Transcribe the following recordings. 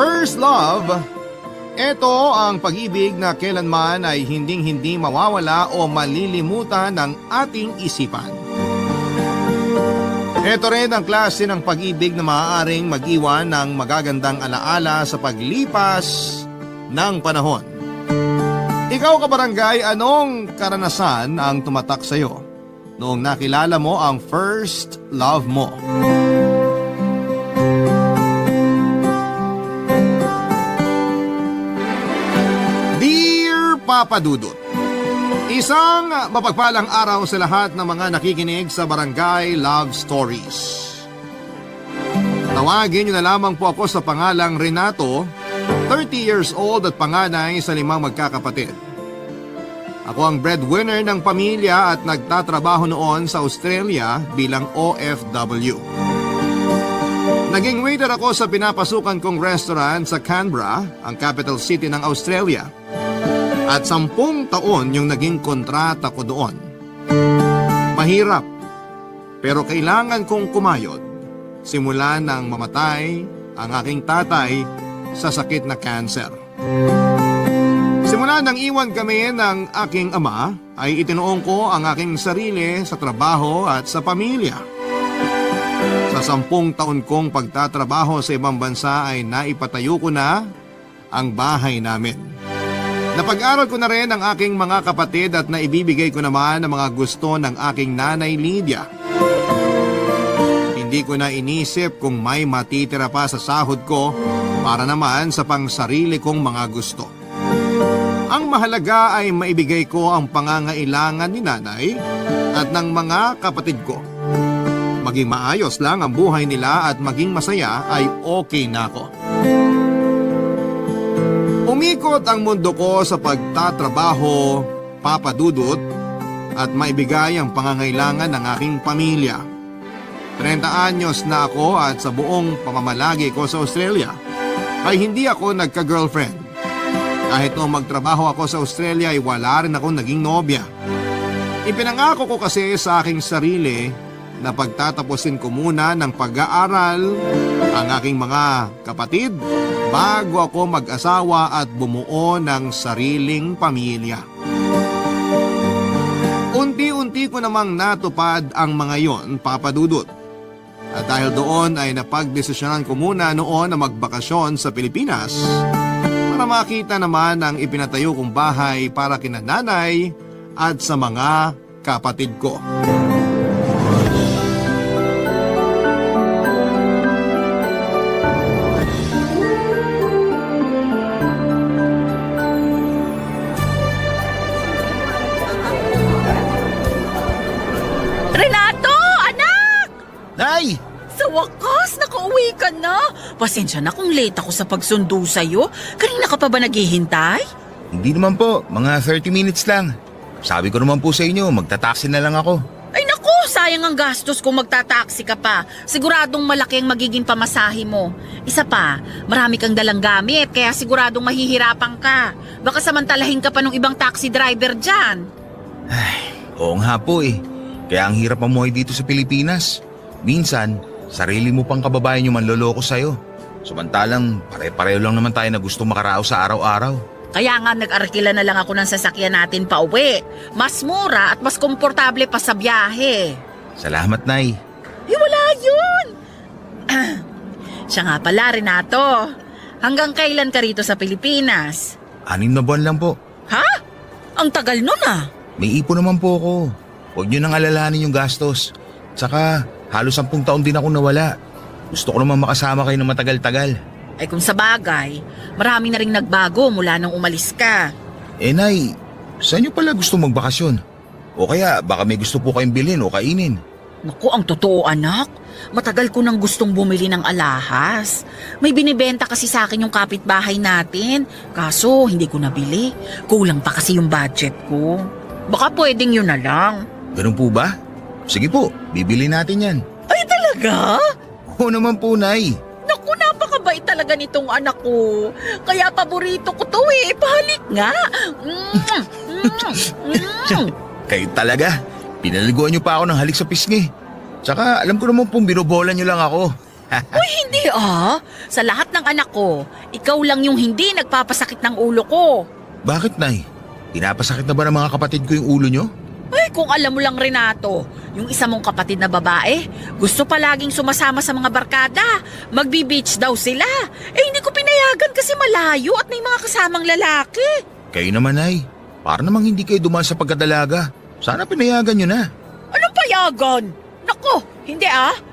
First love, ito ang pag-ibig na kailanman ay hinding-hindi mawawala o malilimutan ng ating isipan. Ito rin ang klase ng pag-ibig na maaaring mag-iwan ng magagandang alaala sa paglipas ng panahon. Ikaw kabarangay, anong karanasan ang tumatak sa iyo noong nakilala mo ang first love mo? Dear Papa Dudut, isang mapagpalang araw sa lahat ng mga nakikinig sa Barangay Love Stories. Tawagin niyo na lamang po ako sa pangalang Renato, 30 years old at panganay sa 5 magkakapatid. Ako ang breadwinner ng pamilya at nagtatrabaho noon sa Australia bilang OFW. Naging waiter ako sa pinapasukan kong restaurant sa Canberra, ang capital city ng Australia. At 10 taon yung naging kontrata ko doon. Mahirap, pero kailangan kong kumayod. Simula nang mamatay ang aking tatay sa sakit na cancer. Simula nang iwan kami ng aking ama, ay itinuong ko ang aking sarili sa trabaho at sa pamilya. Sa 10 taon kong pagtatrabaho sa ibang bansa ay naipatayo ko na ang bahay namin. Napag-aral ko na rin ang aking mga kapatid at naibibigay ko naman ang mga gusto ng aking nanay Lydia. Hindi ko na inisip kung may matitira pa sa sahod ko para naman sa pangsarili kong mga gusto. Ang mahalaga ay maibigay ko ang pangangailangan ni nanay at ng mga kapatid ko. Maging maayos lang ang buhay nila at maging masaya ay okay na ako. Umikot ang mundo ko sa pagtatrabaho, Papa Dudut, at maibigay ang pangangailangan ng aking pamilya. 30 anyos na ako at sa buong pamamalagi ko sa Australia ay hindi ako nagka-girlfriend. Kahit nung magtrabaho ako sa Australia ay wala rin akong naging nobya. Ipinangako ko kasi sa aking sarili na pagtatapusin ko muna ng pag-aaral ang aking mga kapatid bago ako mag-asawa at bumuo ng sariling pamilya. Unti-unti ko namang natupad ang mga yon, Papa Dudut. At dahil doon ay napagdesisyonan ko muna noon na magbakasyon sa Pilipinas para makita naman ang ipinatayo kong bahay para kina nanay at sa mga kapatid ko. Nay! Sa wakas, nakauwi ka na. Pasensya na kung late ako sa pagsundo sa'yo. Kanina ka pa ba naghihintay? Hindi naman po, mga 30 minutes lang. Sabi ko naman po sa inyo, magta-taxi na lang ako. Ay naku, sayang ang gastos kung magta-taxi ka pa. Siguradong malaki ang magiging pamasahe mo. Isa pa, marami kang dalang gamit, kaya siguradong mahihirapan ka. Baka samantalahin ka pa ng ibang taxi driver dyan. Ay, oo nga po eh. Kaya ang hirap mamuhay dito sa Pilipinas. Minsan, sarili mo pang kababayan yung manloloko sa'yo. Samantalang, pare-pareho lang naman tayo na gusto makaraos sa araw-araw. Kaya nga nag-arkila na lang ako ng sasakyan natin pa uwi. Mas mura at mas komportable pa sa biyahe. Salamat, Nay. Wala yun! Siya nga pala, Renato. Hanggang kailan ka rito sa Pilipinas? 6 na buwan lang po. Ha? Ang tagal nun ah. May ipon naman po ako. Huwag nyo nang alalahanin yung gastos. Tsaka, halos 10 taon din ako nawala. Gusto ko naman makasama kayo ng matagal-tagal. Ay kung sa bagay, marami na ring nagbago mula nung umalis ka. Eh Nay, saan nyo pala gusto magbakasyon? O kaya baka may gusto po kayong bilhin o kainin. Naku, ang totoo anak. Matagal ko nang gustong bumili ng alahas. May binibenta kasi sa akin yung kapitbahay natin. Kaso hindi ko nabili. Kulang pa kasi yung budget ko. Baka pwedeng yun na lang. Ganun po ba? Sige po, bibili natin yan. Ay talaga? Oo naman po, Nay. Naku, napakabait talaga nitong anak ko. Kaya paborito ko to eh. Pahalik nga. Kayo talaga. Pinaliguan niyo pa ako ng halik sa pisngi. Tsaka alam ko naman pong binobola niyo lang ako. Uy, hindi Sa lahat ng anak ko, ikaw lang yung hindi nagpapasakit ng ulo ko. Bakit, Nay? Pinapasakit na ba ng mga kapatid ko yung ulo nyo? Ay, kung alam mo lang, Renato, yung isa mong kapatid na babae, gusto palaging sumasama sa mga barkada. Magbi-beach daw sila. Hindi ko pinayagan kasi malayo at may mga kasamang lalaki. Kayo naman, Nay. Para namang hindi kayo dumaan sa pagkadalaga. Sana pinayagan nyo na. Anong payagan? Nako, hindi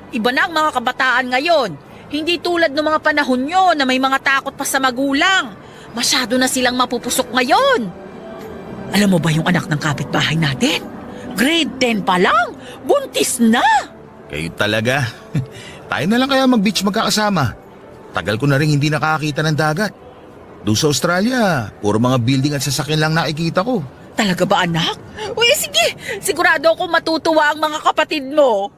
Iba na ang mga kabataan ngayon. Hindi tulad ng mga panahon nyo na may mga takot pa sa magulang. Masyado na silang mapupusok ngayon. Alam mo ba yung anak ng kapitbahay natin? Grade 10 pa lang, buntis na! Kayo talaga. Tayo na lang kaya mag-beach magkakasama. Tagal ko na rin hindi nakakita ng dagat. Doon sa Australia, puro mga building at sasakyan lang nakikita ko. Talaga ba, anak? Uy, sige, sigurado ako matutuwa ang mga kapatid mo.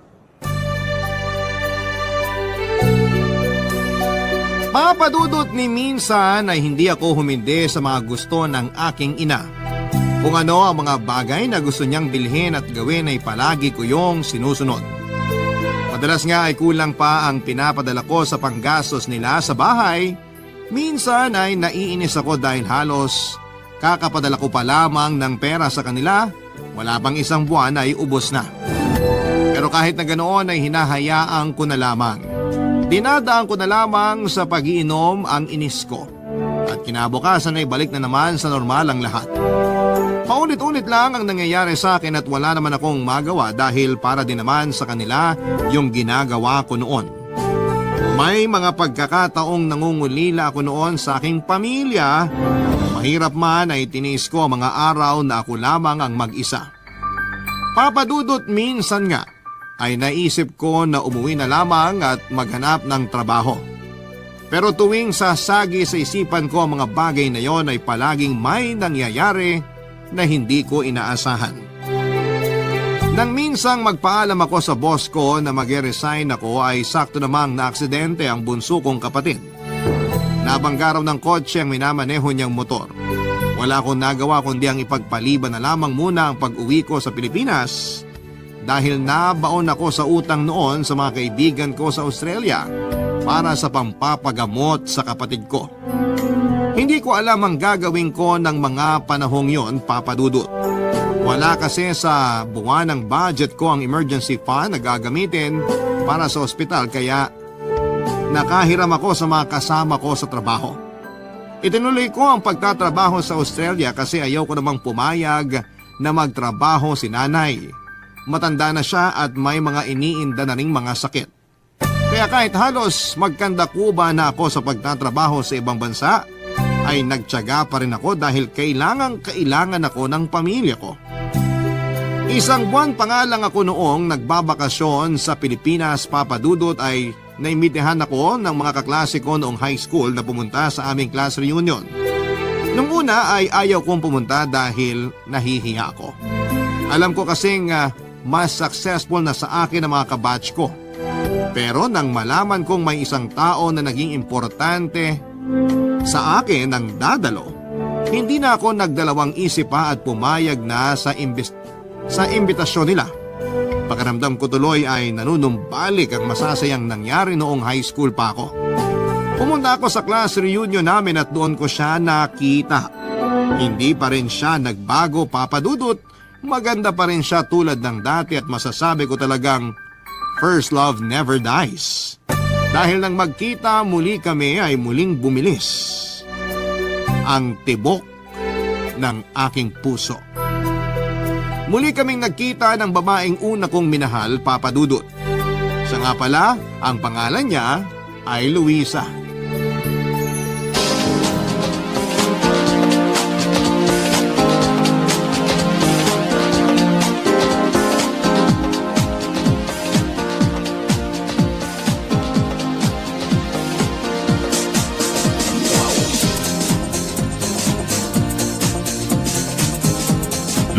Papadudot ni minsan ay hindi ako humindi sa mga gusto ng aking ina. Kung ano ang mga bagay na gusto niyang bilhin at gawin ay palagi ko yung sinusunod. Madalas nga ay kulang pa ang pinapadala ko sa panggastos nila sa bahay. Minsan ay naiinis ako dahil halos kakapadala ko pa lamang ng pera sa kanila, wala pang isang buwan ay ubos na. Pero kahit na ganoon ay hinahayaan ko na lamang. Dinadaan ko na lamang sa pag-iinom ang inis ko. At kinabukasan ay balik na naman sa normal ang lahat. Paulit-ulit lang ang nangyayari sa akin at wala naman akong magawa dahil para din naman sa kanila yung ginagawa ko noon. May mga pagkakataong nangungulila ako noon sa aking pamilya. Mahirap man ay tinis ko ang mga araw na ako lamang ang mag-isa. Papadudot minsan nga ay naisip ko na umuwi na lamang at maghanap ng trabaho. Pero tuwing sasagi sa isipan ko ang mga bagay na yon ay palaging may nangyayari na hindi ko inaasahan. Nang minsang magpaalam ako sa boss ko na mag-resign ako ay sakto namang naaksidente ang bunso kong kapatid. Nabangga raw ng kotse ang minamaneho niyang motor. Wala akong nagawa kundi ang ipagpaliban na lamang muna ang pag-uwi ko sa Pilipinas dahil nabaon ako sa utang noon sa mga kaibigan ko sa Australia para sa pampapagamot sa kapatid ko. Hindi ko alam ang gagawin ko ng mga panahong yon, Papadudot. Wala kasi sa buwan ng budget ko ang emergency fund na gagamitin para sa ospital kaya nakahiram ako sa mga kasama ko sa trabaho. Itinuloy ko ang pagtatrabaho sa Australia kasi ayaw ko namang pumayag na magtrabaho si nanay. Matanda na siya at may mga iniinda na ring mga sakit. Kaya kahit halos magkandakuba na ako sa pagtatrabaho sa ibang bansa, ay nagtiyaga pa rin ako dahil kailangan ako ng pamilya ko. Isang buwan pa nga lang ako noong nagbabakasyon sa Pilipinas, Papadudot, ay naimitehan ako ng mga kaklase ko noong high school na pumunta sa aming class reunion. Nung una ay ayaw kong pumunta dahil nahihiya ako. Alam ko kasing mas successful na sa akin ang mga kabatch ko. Pero nang malaman kong may isang tao na naging importante sa akin ang dadalo, hindi na ako nagdalawang isip pa at pumayag na sa imbitasyon nila. Pakiramdam ko tuloy ay nanunumbalik ang masasayang nangyari noong high school pa ako. Pumunta ako sa class reunion namin at doon ko siya nakita. Hindi pa rin siya nagbago, Papadudot. Maganda pa rin siya tulad ng dati at masasabi ko talagang first love never dies. Dahil nang magkita muli kami ay muling bumilis ang tibok ng aking puso. Muli kaming nagkita ng babaeng una kong minahal, Papadudot. Siya nga pala, ang pangalan niya ay Luisa.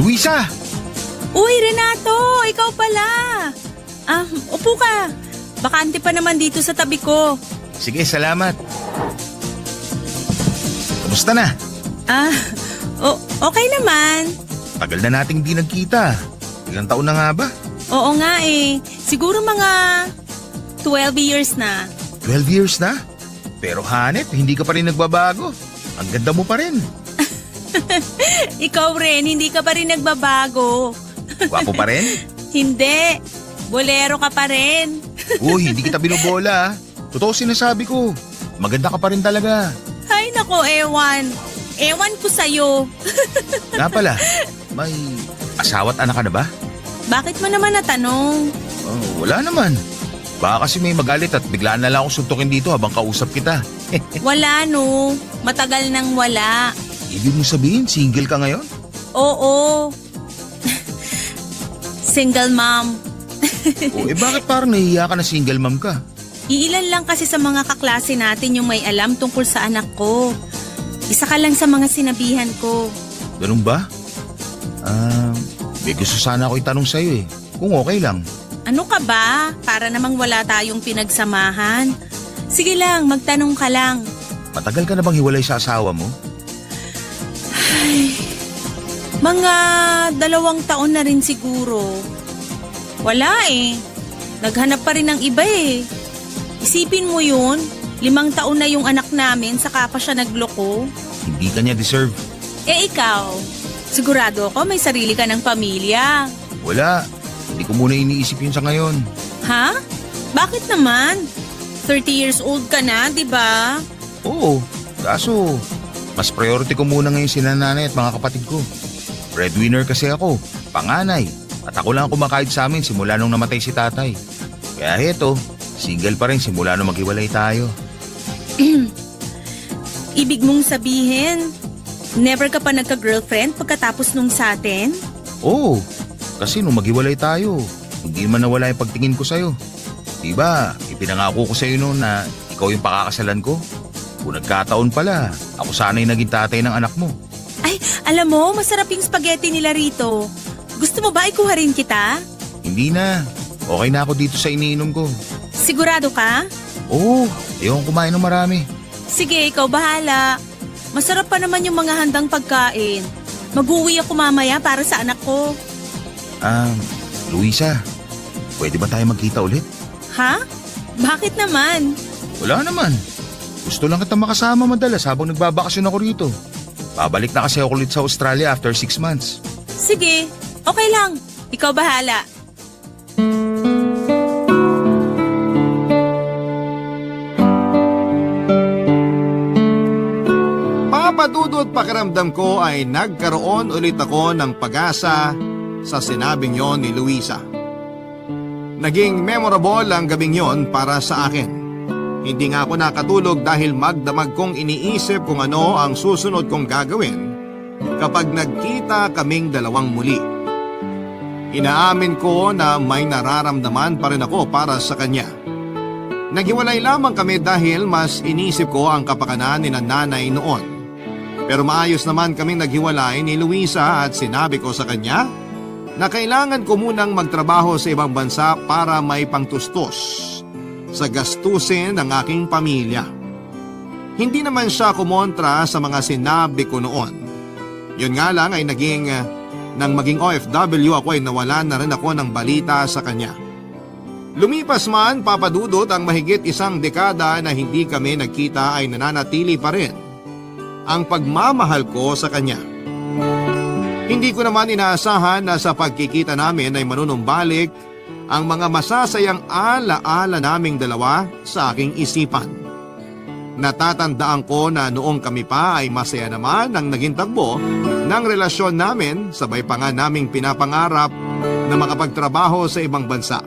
Luisa! Uy, Renato! Ikaw pala! Upo ka. Bakante pa naman dito sa tabi ko. Sige, salamat. Kumusta na? Okay naman. Tagal na nating di nagkita. Ilang taon na nga ba? Oo nga eh. Siguro mga 12 years na. 12 years na? Pero hanep, hindi ka pa rin nagbabago. Ang ganda mo pa rin. Ikaw rin, hindi ka pa rin nagbabago. Gwapo pa rin? Hindi. Bolero ka pa rin. Uy, hindi kita binobola. Totoo sinasabi ko. Maganda ka pa rin talaga. Ay nako, ewan. Ewan ko sa'yo. Nga pala, may asawa't anak ka na ba? Bakit mo naman natanong? Oh, wala naman. Baka kasi may magalit at biglaan na lang akong suntukin dito habang kausap kita. Wala no. Matagal nang wala. Ibig mo sabihin, single ka ngayon? Oo. Single mom. O bakit parang nahihiya ka na single mom ka? Iilan lang kasi sa mga kaklase natin yung may alam tungkol sa anak ko. Isa ka lang sa mga sinabihan ko. Ganun ba? May gusto sana ako itanong sa'yo eh. Kung okay lang. Ano ka ba? Para namang wala tayong pinagsamahan. Sige lang, magtanong ka lang. Matagal ka na bang hiwalay sa asawa mo? Mga 2 taon na rin siguro. Wala eh. Naghanap pa rin ng iba eh. Isipin mo yun, 5 taon na yung anak namin saka pa siya nagloko. Hindi ka niya deserve. Eh ikaw, sigurado ako may sarili ka ng pamilya. Wala. Hindi ko muna iniisip yun sa ngayon. Ha? Bakit naman? 30 years old ka na, di ba? Oo. Kaso, mas priority ko muna ngayon sina nanay at mga kapatid ko. Breadwinner kasi ako, panganay. At ako lang ang kumakahit sa amin simula nung namatay si tatay. Kaya heto, single pa rin simula nung maghiwalay tayo. Ibig mong sabihin, never ka pa nagka-girlfriend pagkatapos nung sa atin? Oo, kasi nung maghiwalay tayo, hindi man nawala yung pagtingin ko sa'yo. Diba, ipinangako ko sa'yo noon na ikaw yung pakakasalan ko. Kung nagkataon pala, ako sana'y naging tatay ng anak mo. Ay, alam mo, masarap yung spaghetti nila rito. Gusto mo ba ikuha rin kita? Hindi na, okay na ako dito sa iniinom ko. Sigurado ka? Oo, ayokong kumain ng marami. Sige, ikaw bahala. Masarap pa naman yung mga handang pagkain. Mag-uwi ako mamaya para sa anak ko. Luisa, pwede ba tayo magkita ulit? Ha? Bakit naman? Wala naman. Gusto lang kita makasama madalas habang nagbabakasyon ako rito. Babalik na kasi ako ulit sa Australia after 6 months. Sige, okay lang. Ikaw bahala. Papadudot pakiramdam ko ay nagkaroon ulit ako ng pag-asa sa sinabing yon ni Luisa. Naging memorable ang gabing yon para sa akin. Hindi nga ako nakatulog dahil magdamag kong iniisip kung ano ang susunod kong gagawin kapag nagkita kaming dalawang muli. Inaamin ko na may nararamdaman pa rin ako para sa kanya. Naghiwalay lamang kami dahil mas inisip ko ang kapakanan ni nanay noon. Pero maayos naman kaming naghiwalay ni Luisa at sinabi ko sa kanya na kailangan ko munang magtrabaho sa ibang bansa para may pangtustos sa gastusin ng aking pamilya. Hindi naman siya kumontra sa mga sinabi ko noon. Yun nga lang ay nang maging OFW ako ay nawalan na rin ako ng balita sa kanya. Lumipas man, papadudot, ang mahigit 1 dekada na hindi kami nagkita ay nananatili pa rin ang pagmamahal ko sa kanya. Hindi ko naman inaasahan na sa pagkikita namin ay manunumbalik ang mga masasayang ala-ala naming dalawa sa aking isipan. Natatandaan ko na noong kami pa ay masaya naman ang naging tagbo ng relasyon namin, sabay pa nga naming pinapangarap na makapagtrabaho sa ibang bansa.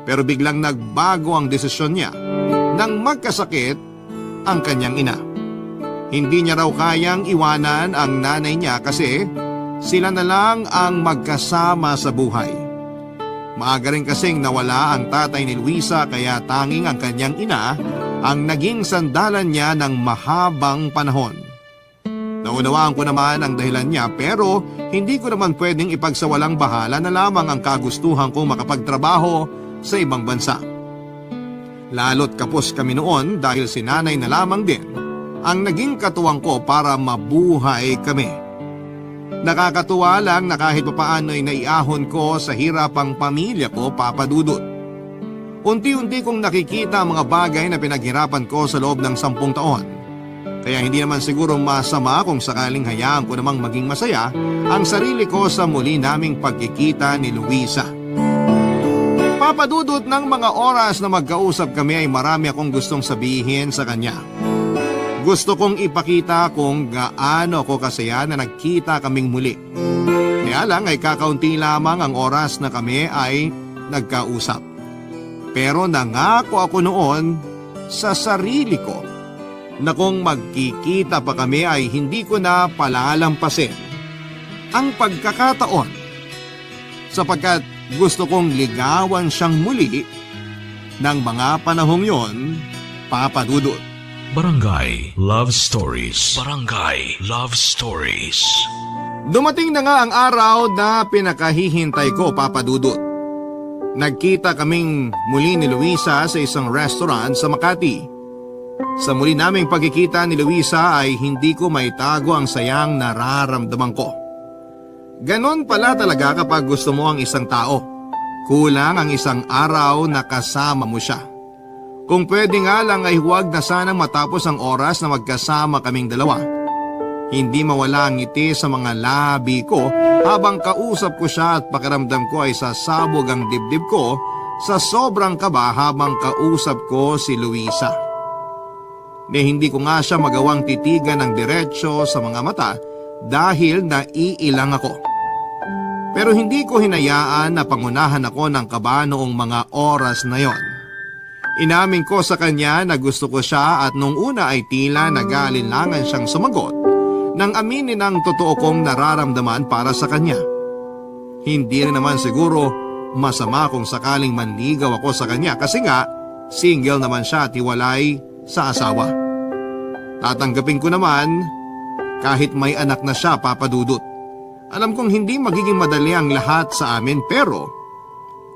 Pero biglang nagbago ang desisyon niya nang magkasakit ang kanyang ina. Hindi niya raw kayang iwanan ang nanay niya kasi sila na lang ang magkasama sa buhay. Maaga rin kasing nawala ang tatay ni Luisa kaya tanging ang kanyang ina ang naging sandalan niya ng mahabang panahon. Naunawaan ko naman ang dahilan niya pero hindi ko naman pwedeng ipagsawalang bahala na lamang ang kagustuhan kong makapagtrabaho sa ibang bansa. Lalo't kapos kami noon dahil si nanay na lamang din ang naging katuwang ko para mabuhay kami. Nakakatuwa lang na kahit papaano ay naiahon ko sa hirapang pamilya ko, papadudot. Unti-unti kong nakikita ang mga bagay na pinaghirapan ko sa loob ng 10 taon. Kaya hindi naman siguro masama kung sakaling hayaan ko namang maging masaya ang sarili ko sa muli naming pagkikita ni Luisa. Papadudot ng mga oras na magkausap kami ay marami akong gustong sabihin sa kanya. Gusto kong ipakita kung gaano ko kasaya na nagkita kaming muli. Kaya lang ay kakaunti lamang ang oras na kami ay nagkausap. Pero nangako ako noon sa sarili ko na kung magkikita pa kami ay hindi ko na palalampasin ang pagkakataon sapagkat gusto kong ligawan siyang muli ng mga panahong yon, Papa Dudut. Barangay Love Stories. Barangay Love Stories. Dumating na nga ang araw na pinakahihintay ko, Papa Dudut. Nagkita kaming muli ni Luisa sa isang restaurant sa Makati. Sa muli naming pagkikita ni Luisa ay hindi ko maitago ang sayang nararamdaman ko. Ganon pala talaga kapag gusto mo ang isang tao. Kulang ang isang araw na kasama mo siya. Kung pwede nga lang ay huwag na sanang matapos ang oras na magkasama kaming dalawa. Hindi mawala ang ngiti sa mga labi ko habang kausap ko siya at pakiramdam ko ay sasabog ang dibdib ko sa sobrang kaba habang kausap ko si Luisa. Hindi ko nga siya magawang titigan ng diretsyo sa mga mata dahil naiilang ako. Pero hindi ko hinayaan na pangunahan ako ng kaba noong mga oras na yon. Inamin ko sa kanya na gusto ko siya at nung una ay tila nag-aalinlangan siyang sumagot nang aminin ang totoo kong nararamdaman para sa kanya. Hindi rin naman siguro masama kung sakaling manligaw ako sa kanya kasi nga single naman siya at hiwalay sa asawa. Tatanggapin ko naman kahit may anak na siya, Papa Dudut. Alam kong hindi magiging madali ang lahat sa amin pero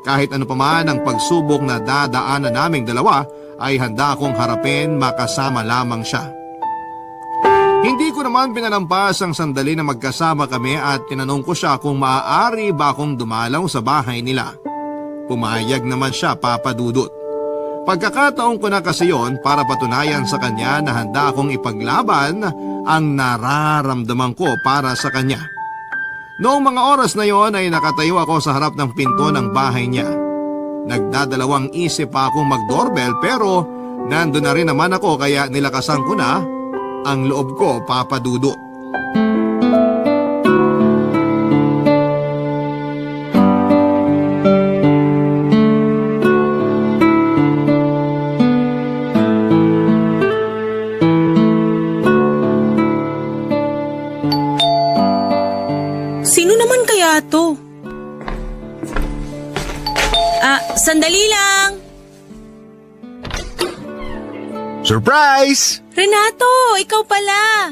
kahit ano pa man ang pagsubok na dadaanan naming dalawa ay handa akong harapin makasama lamang siya. Hindi ko naman pinalampas ang sandali na magkasama kami at tinanong ko siya kung maaari ba akong dumalaw sa bahay nila. Pumayag naman siya, Papa Dudut. Pagkakataon ko na kasi yon para patunayan sa kanya na handa akong ipaglaban ang nararamdaman ko para sa kanya. Noong mga oras na yon ay nakatayo ako sa harap ng pinto ng bahay niya. Nagdadalawang isip pa akong mag-doorbell pero nandun na rin naman ako kaya nilakasan ko na ang loob ko, Papa Dudut. Sino naman kaya to? Sandali lang. Surprise! Renato, ikaw pala.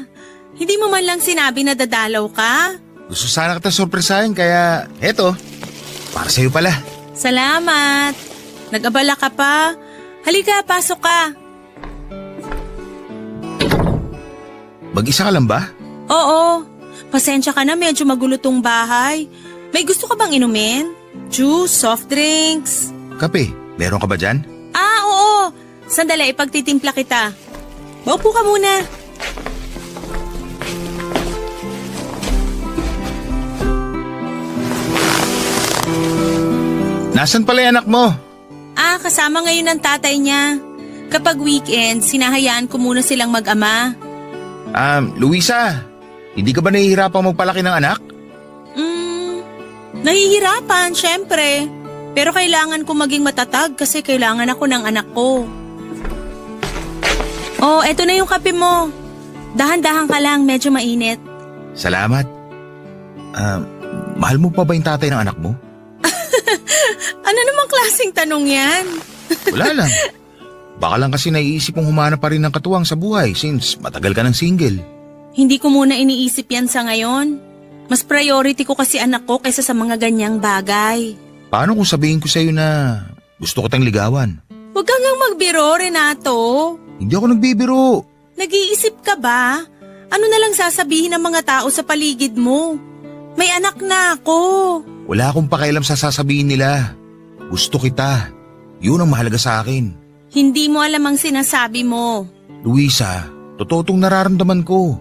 Hindi mo man lang sinabi na dadalaw ka? Gusto sana kita sorpresahin kaya eto, para sa'yo pala. Salamat. Nag-abala ka pa? Halika, pasok ka. Mag-isa ka lang ba? Oo. Pasensya ka na, medyo magulo tong bahay. May gusto ka bang inumin? Juice, soft drinks? Kape, meron ka ba dyan? Oo. Sandali, ipagtitimpla kita. Maupo ka muna. Nasaan pala yung anak mo? Kasama ngayon ng tatay niya. Kapag weekend, sinahayaan ko muna silang mag-ama. Luisa, hindi ka ba nahihirapang magpalaki ng anak? Nahihirapan, syempre. Pero kailangan ko maging matatag kasi kailangan ako ng anak ko. Oh, eto na yung kape mo. Dahan-dahan ka lang, medyo mainit. Salamat. Mahal mo pa ba yung tatay ng anak mo? Ano namang klaseng tanong yan? Wala lang. Baka lang kasi naiisip mong humanap pa rin ng katuwang sa buhay since matagal ka ng single. Hindi ko muna iniisip yan sa ngayon. Mas priority ko kasi anak ko kaysa sa mga ganyang bagay. Paano kung sabihin ko sa'yo na gusto ko tayong ligawan? Huwag kang ngang magbiro, Renato. Hindi ako nagbibiro. Nag-iisip ka ba? Ano na lang sasabihin ng mga tao sa paligid mo? May anak na ako. Wala akong pakialam sa sasabihin nila. Gusto kita. Yun ang mahalaga sa akin. Hindi mo alam ang sinasabi mo. Luisa, totoo tong nararamdaman ko.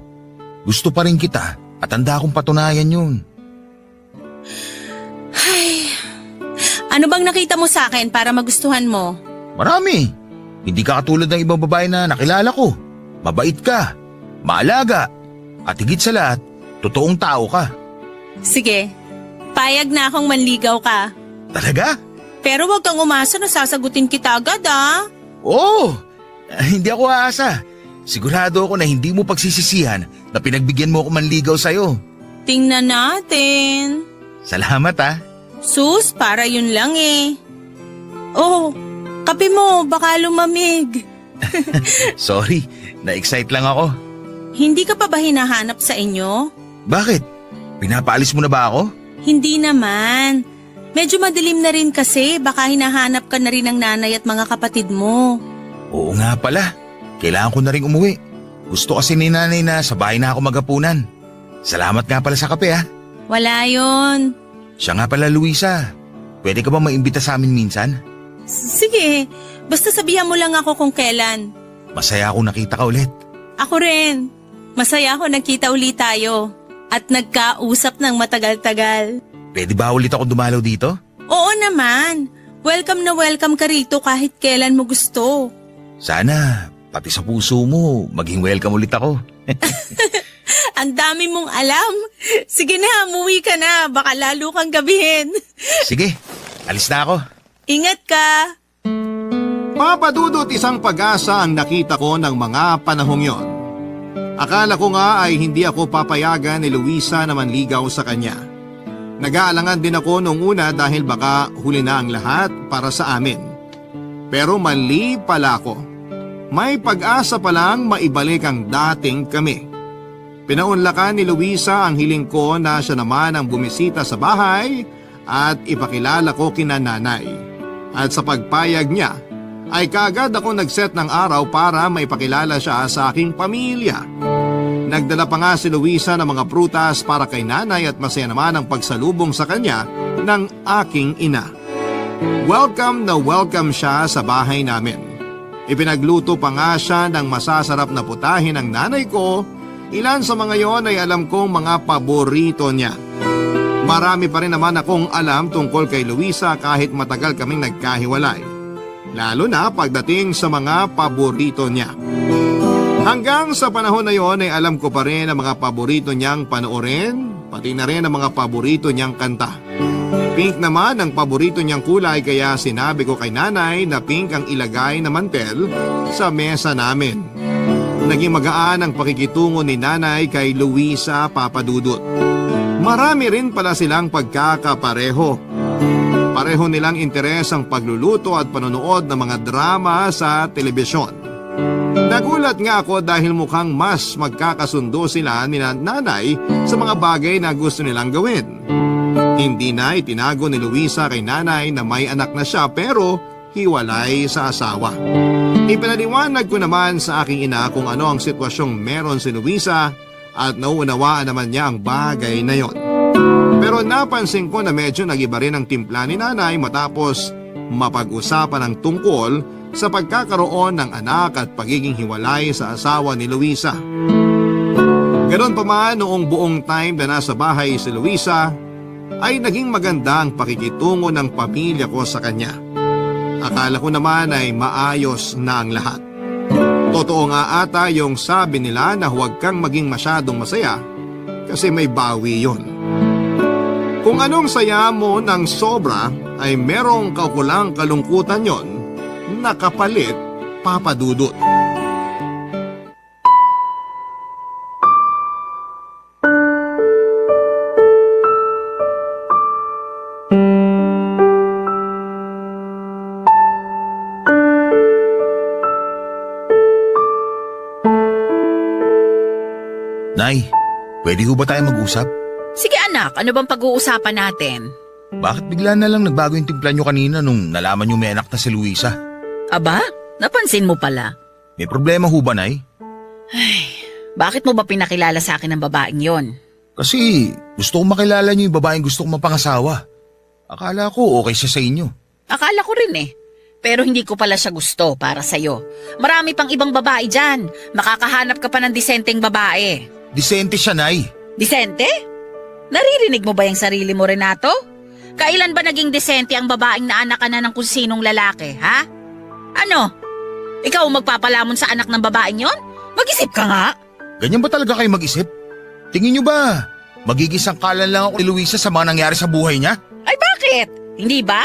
Gusto pa rin kita at handa akong patunayan yun. Ano bang nakita mo sa akin para magustuhan mo? Marami. Hindi ka katulad ng ibang babae na nakilala ko. Mabait ka, maalaga, at higit sa lahat, totoong tao ka. Sige, payag na akong manligaw ka. Talaga? Pero wag kang umasa na sasagutin kita agad ah. Oo, hindi ako aasa. Sigurado ako na hindi mo pagsisisihan na pinagbigyan mo ako manligaw sa'yo. Tingnan natin. Salamat ah. Sus, para yun lang eh. Oh, kape mo, baka lumamig. Sorry, na-excite lang ako. Hindi ka pa ba hinahanap sa inyo? Bakit? Pinapaalis mo na ba ako? Hindi naman. Medyo madilim na rin kasi, baka hinahanap ka na rin ng nanay at mga kapatid mo. Oo nga pala, kailangan ko na rin umuwi. Gusto kasi ni nanay na sa bahay na ako maghapunan. Salamat nga pala sa kape ah. Wala yon. Siya nga pala Luisa, pwede ka ba maimbita sa amin minsan? Sige, basta sabihan mo lang ako kung kailan. Masaya ako nakita ka ulit. Ako rin. Masaya ako nagkita ulit tayo. At nagkausap ng matagal-tagal. Pwede ba ulit ako dumalaw dito? Oo naman. Welcome na welcome ka rito kahit kailan mo gusto. Sana, pati sa puso mo, maging welcome ulit ako. Ang dami mong alam. Sige na, umuwi ka na. Baka lalo kang gabihin. Sige, alis na ako. Ingat ka. Papadudot isang pag-asa ang nakita ko ng mga panahong yon. Akala ko nga ay hindi ako papayagan ni Luisa na manligaw sa kanya. Nag-aalangan din ako nung una dahil baka huli na ang lahat para sa amin. Pero mali pala ako. May pag-asa palang maibalik ang dating kami. Pinaunlakan ni Luisa ang hiling ko na siya naman ang bumisita sa bahay at ipakilala ko kina nanay. At sa pagpayag niya, ay kaagad ako nag-set ng araw para maipakilala siya sa aking pamilya. Nagdala pa nga si Luisa ng mga prutas para kay nanay at masaya naman ang pagsalubong sa kanya ng aking ina. Welcome na welcome siya sa bahay namin. Ipinagluto pa nga siya ng masasarap na putahe ng nanay ko. Ilan sa mga yon ay alam kong mga paborito niya. Marami pa rin naman akong alam tungkol kay Luisa kahit matagal kaming nagkahiwalay. Lalo na pagdating sa mga paborito niya. Hanggang sa panahon na yon ay alam ko pa rin ang mga paborito niyang panoorin, pati na rin ang mga paborito niyang kanta. Pink naman ang paborito niyang kulay kaya sinabi ko kay nanay na pink ang ilagay na mantel sa mesa namin. Naging magaan ang pakikitungo ni nanay kay Luisa Papadudot. Marami rin pala silang pagkakapareho. Pareho nilang interes ang pagluluto at panonood ng mga drama sa telebisyon. Nagulat nga ako dahil mukhang mas magkakasundo sila ni nanay sa mga bagay na gusto nilang gawin. Hindi na itinago ni Luisa kay nanay na may anak na siya pero hiwalay sa asawa. Ipinaliwanag ko naman sa aking ina kung ano ang sitwasyong meron si Luisa at nauunawaan naman niya ang bagay na yon. Pero napansin ko na medyo nag-iba rin ang timpla ni nanay matapos mapag-usapan ang tungkol sa pagkakaroon ng anak at pagiging hiwalay sa asawa ni Luisa. Ganon pa man noong buong time na nasa bahay si Luisa ay naging maganda ang pakikitungo ng pamilya ko sa kanya. Akala ko naman ay maayos na ang lahat. Totoo nga ata yung sabi nila na huwag kang maging masyadong masaya kasi may bawi yon. Kung anong saya mo ng sobra ay merong kaukulang kalungkutan yon na kapalit papadudot. Nay, pwede ho ba tayo mag-usap? Sige anak, ano bang pag-uusapan natin? Bakit bigla na lang nagbago yung timpla nyo kanina nung nalaman nyo may anak na si Luisa? Aba, napansin mo pala. May problema ho ba, Nay? Bakit mo ba pinakilala sa akin ng babaeng yon? Kasi gusto kong makilala nyo yung babaeng gusto kong mapangasawa. Akala ko okay siya sa inyo. Akala ko rin eh. Pero hindi ko pala siya gusto para sa'yo. Marami pang ibang babae dyan. Makakahanap ka pa ng disenteng babae. Disente siya, Nay. Disente? Naririnig mo ba yung sarili mo, Renato? Kailan ba naging disente ang babaeng naanak ka na ng kung sinong lalaki, ha? Ano? Ikaw ang magpapalamon sa anak ng babaeng yon? Mag-isip ka nga. Ganyan ba talaga kayo mag-isip? Tingin niyo ba, magiging sangkalan lang ako ni Luisa sa mga nangyari sa buhay niya? Ay bakit? Hindi ba?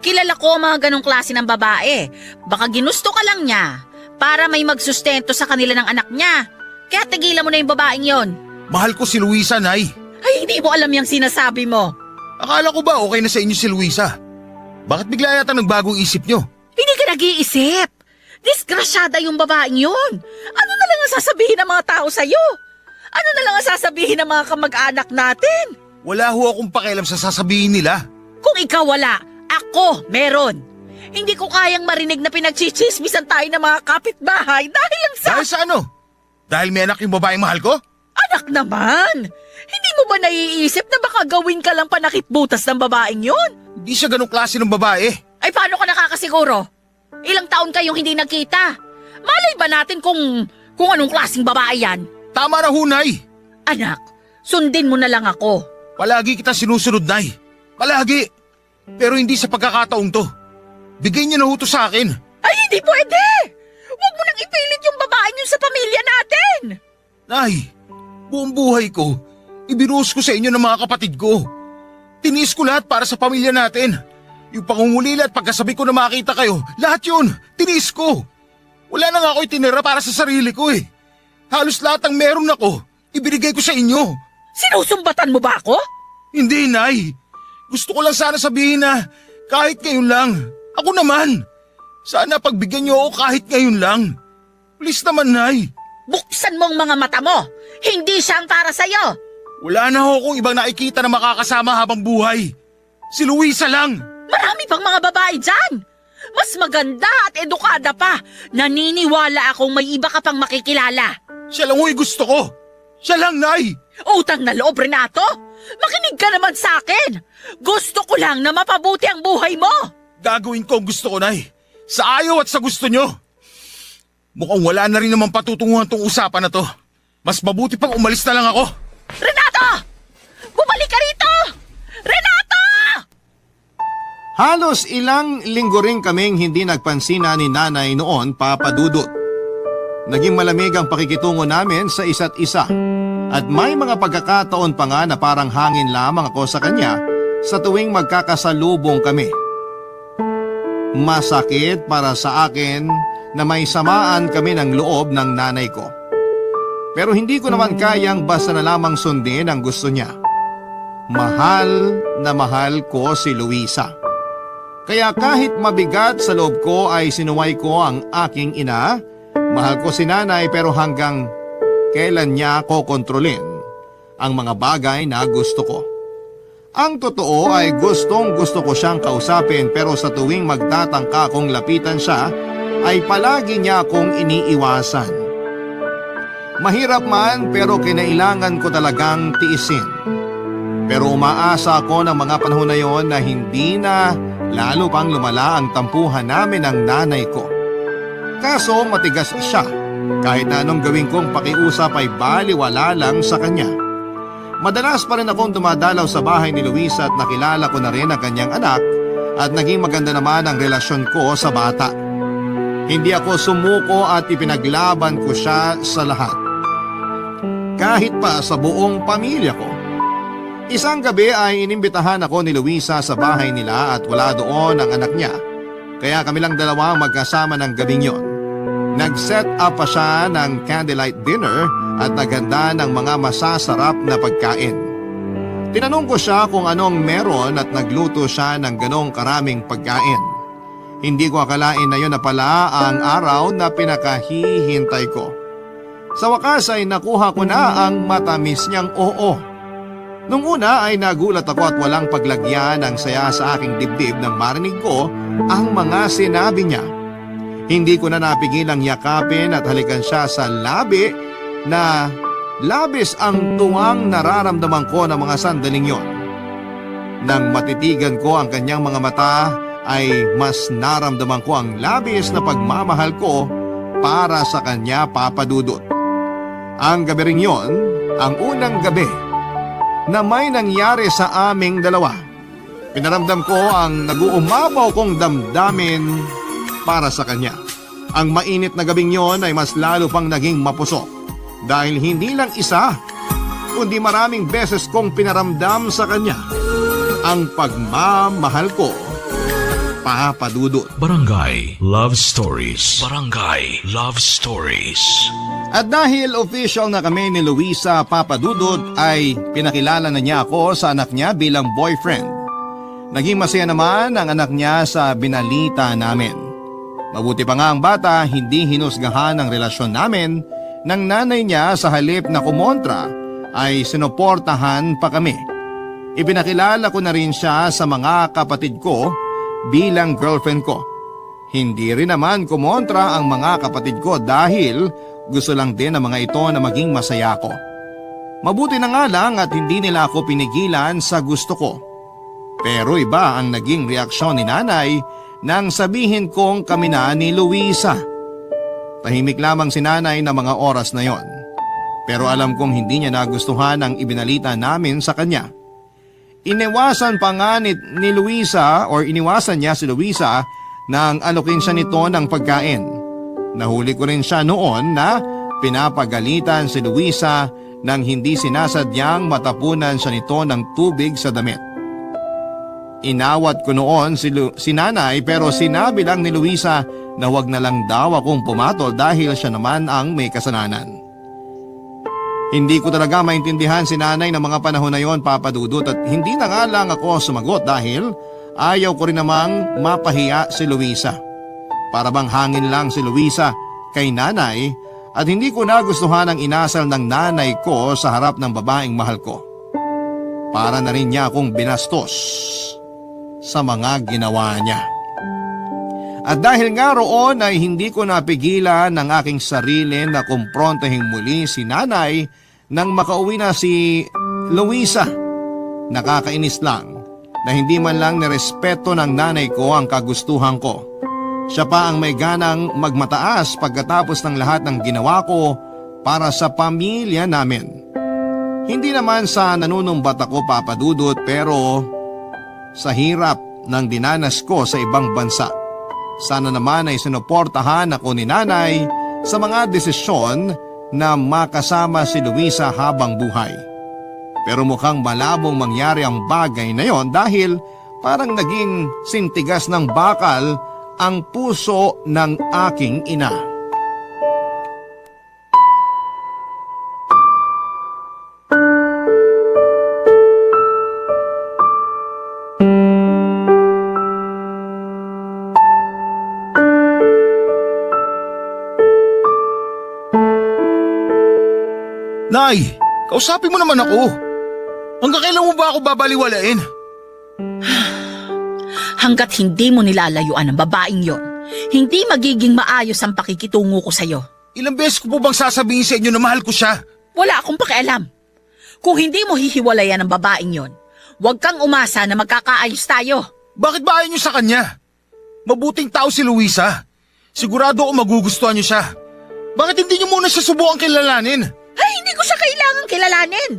Kilala ko ang mga ganong klase ng babae. Baka ginusto ka lang niya para may magsustento sa kanila ng anak niya. Kaya tigilan mo na yung babaeng yon. Mahal ko si Luisa, Nay. Ay, hindi mo alam yung sinasabi mo. Akala ko ba okay na sa inyo si Luisa? Bakit bigla yata nagbagong isip niyo? Hindi ka nag-iisip. Disgrasyada yung babaeng yun. Ano na lang ang sasabihin ng mga tao sa'yo? Ano na lang ang sasabihin ng mga kamag-anak natin? Wala ho akong pakialam sa sasabihin nila. Kung ikaw wala, ako meron. Hindi ko kayang marinig na pinagchichismisan tayo ng mga kapitbahay dahil lang sa... Dahil sa ano? Dahil may anak yung babaeng mahal ko? Anak naman! Hindi mo ba naiisip na baka gawin ka lang panakipbutas ng babaeng yun? Hindi siya ganong klase ng babae. Ay paano ka nakakasiguro? Ilang taon kayong hindi nagkita. Malay ba natin kung anong klaseng babae yan? Tama na ho, Nay. Anak, sundin mo na lang ako. Palagi kita sinusunod, Nay. Palagi. Pero hindi sa pagkakataong to. Bigay niyo na ho to sa akin. Ay hindi pwede! Huwag mo nang ipilit yung babaeng yun sa pamilya natin! Nay, buong buhay ko, ibinuhos ko sa inyo ng mga kapatid ko. Tiniis ko lahat para sa pamilya natin. Yung pangungulila at pagkasabi ko na makita kayo, lahat yun, tiniis ko. Wala na nga ako itinira para sa sarili ko eh. Halos lahat ng meron ako, ibinigay ko sa inyo. Sinusumbatan mo ba ako? Hindi, Nay. Gusto ko lang sana sabihin na kahit ngayon lang, ako naman. Sana pagbigyan niyo ako kahit ngayon lang. Please naman, Nay. Buksan mo ang mga mata mo! Hindi siya ang para sa'yo! Wala na ho akong ibang nakikita na makakasama habang buhay. Si Luisa lang. Marami pang mga babae dyan! Mas maganda at edukada pa! Naniniwala akong may iba ka pang makikilala! Siya lang ho'y gusto ko. Siya lang, Nay. Utang na loob, Renato! Makinig ka naman sa akin! Gusto ko lang na mapabuti ang buhay mo! Gagawin ko ang gusto ko, Nay. Sa ayaw at sa gusto nyo. Mukhang wala na rin naman patutunguhan tong usapan na to. Mas mabuti pang umalis na lang ako. Renato! Bumalik ka rito! Renato! Halos ilang linggo rin kaming hindi nagpansina ni nanay noon, Papa Dudut. Naging malamig ang pakikitungo namin sa isa't isa. At may mga pagkakataon pa nga na parang hangin lamang ako sa kanya sa tuwing magkakasalubong kami. Masakit para sa akin na may samaan kami ng loob ng nanay ko. Pero hindi ko naman kayang basta na lamang sundin ang gusto niya. Mahal na mahal ko si Luisa. Kaya kahit mabigat sa loob ko ay sinuway ko ang aking ina. Mahal ko si nanay pero hanggang kailan niya ako kontrolin ang mga bagay na gusto ko. Ang totoo ay gustong gusto ko siyang kausapin pero sa tuwing magtatangka akong lapitan siya ay palagi niya akong iniiwasan. Mahirap man pero kinailangan ko talagang tiisin. Pero umaasa ako ng mga panahon na yon na hindi na lalo pang lumala ang tampuhan namin ng nanay ko. Kaso matigas siya. Kahit na anong gawin kong pakiusap ay baliwala lang sa kanya. Madalas pa rin akong dumadalaw sa bahay ni Luisa at nakilala ko na rin ang kanyang anak at naging maganda naman ang relasyon ko sa bata. Hindi ako sumuko at ipinaglaban ko siya sa lahat. Kahit pa sa buong pamilya ko. Isang gabi ay inimbitahan ako ni Luisa sa bahay nila at wala doon ang anak niya. Kaya kami lang dalawa magkasama ng gabing yon. Nag-set up pa siya ng candlelight dinner at naghanda ng mga masasarap na pagkain. Tinanong ko siya kung anong meron at nagluto siya ng ganong karaming pagkain. Hindi ko akalain na yun na pala ang araw na pinakahihintay ko. Sa wakas ay nakuha ko na ang matamis niyang oo. Nung una ay nagulat ako at walang paglagyan ng saya sa aking dibdib nang marinig ko ang mga sinabi niya. Hindi ko na napigilang yakapin at halikan siya sa labi na labis ang tuwang nararamdaman ko ng mga sandaling yon. Nang matitigan ko ang kanyang mga mata ay mas naramdaman ko ang labis na pagmamahal ko para sa kanya, Papa Dudut. Ang gabi ring yon, ang unang gabi na may nangyari sa aming dalawa. Pinaramdam ko ang nag-uumapaw kong damdamin para sa kanya. Ang mainit na gabing yon ay mas lalo pang naging mapusok dahil hindi lang isa, kundi maraming beses kong pinaramdam sa kanya ang pagmamahal ko, Papa Dudut. Barangay Love Stories. Barangay Love Stories. At dahil official na kami ni Luisa, Papa Dudut, ay pinakilala na niya ako sa anak niya bilang boyfriend. Naging masaya naman ang anak niya sa binalita namin. Mabuti pa nga ang bata, hindi hinusgahan ang relasyon namin ng nanay niya. Sa halip na kumontra ay sinuportahan pa kami. Ipinakilala ko na rin siya sa mga kapatid ko bilang girlfriend ko. Hindi rin naman kumontra ang mga kapatid ko dahil gusto lang din ng mga ito na maging masaya ko. Mabuti na nga lang at hindi nila ako pinigilan sa gusto ko. Pero iba ang naging reaksyon ni nanay nang sabihin kong kami na ni Luisa. Tahimik lamang si nanay na mga oras na yon. Pero alam kong hindi niya nagustuhan ang ibinalita namin sa kanya. Iniwasan pa nga ni Luisa or iniwasan niya si Luisa nang alokin siya nito ng pagkain. Nahuli ko rin siya noon na pinapagalitan si Luisa nang hindi sinasadyang matapunan siya nito ng tubig sa damit. Inawat ko noon si nanay pero sinabi lang ni Luisa na wag na lang daw akong pumatol dahil siya naman ang may kasalanan. Hindi ko talaga maintindihan si nanay ng mga panahon na yon, Papa Dudut, at hindi na nga lang ako sumagot dahil ayaw ko rin namang mapahiya si Luisa. Para bang hangin lang si Luisa kay nanay at hindi ko nagustuhan ang inasal ng nanay ko sa harap ng babaeng mahal ko. Para na rin niya akong binastos sa mga ginawa niya. At dahil nga roon ay hindi ko napigilan ng aking sarili na kumprontahin muli si nanay nang makauwi na si Luisa. Nakakainis lang na hindi man lang nirespeto ng nanay ko ang kagustuhan ko. Siya pa ang may ganang magmataas pagkatapos ng lahat ng ginawa ko para sa pamilya namin. Hindi naman sa nanunumbat ako, Papa Dudut, pero sa hirap ng dinanas ko sa ibang bansa. Sana naman ay sinuportahan ako ni nanay sa mga desisyon na makasama si Luisa habang buhay. Pero mukhang malabong mangyari ang bagay na yon dahil parang naging sintigas ng bakal ang puso ng aking ina. Nay, kausapin mo naman ako. Hanggang kailan mo ba ako babaliwalain? Hanggat hindi mo nilalayuan ang babaeng yon, hindi magiging maayos ang pakikitungo ko sa'yo. Ilang beses ko po bang sasabihin sa inyo na mahal ko siya? Wala akong pakialam. Kung hindi mo hihiwalayan ang babaeng yon, huwag kang umasa na magkakaayos tayo. Bakit ba ayaw niyo sa kanya? Mabuting tao si Luisa. Sigurado ako magugustuhan niyo siya. Bakit hindi niyo muna siya subukan kilalanin? Ay, hindi ko siya kailangang kilalanin.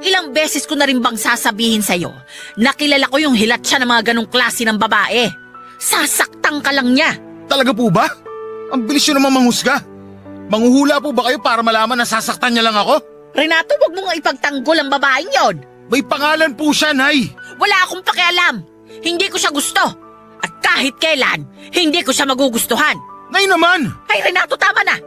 Ilang beses ko na rin bang sasabihin sa'yo na kilala ko yung hilat siya ng mga ganong klase ng babae. Sasaktan ka lang niya. Talaga po ba? Ang bilis niyo naman manghusga. Manghuhula po ba kayo para malaman na sasaktan niya lang ako? Renato, wag mo nga ipagtanggol ang babaeng yon. May pangalan po siya, Nay. Wala akong pakialam. Hindi ko siya gusto. At kahit kailan, hindi ko siya magugustuhan. Nay naman! Ay, Renato, tama na.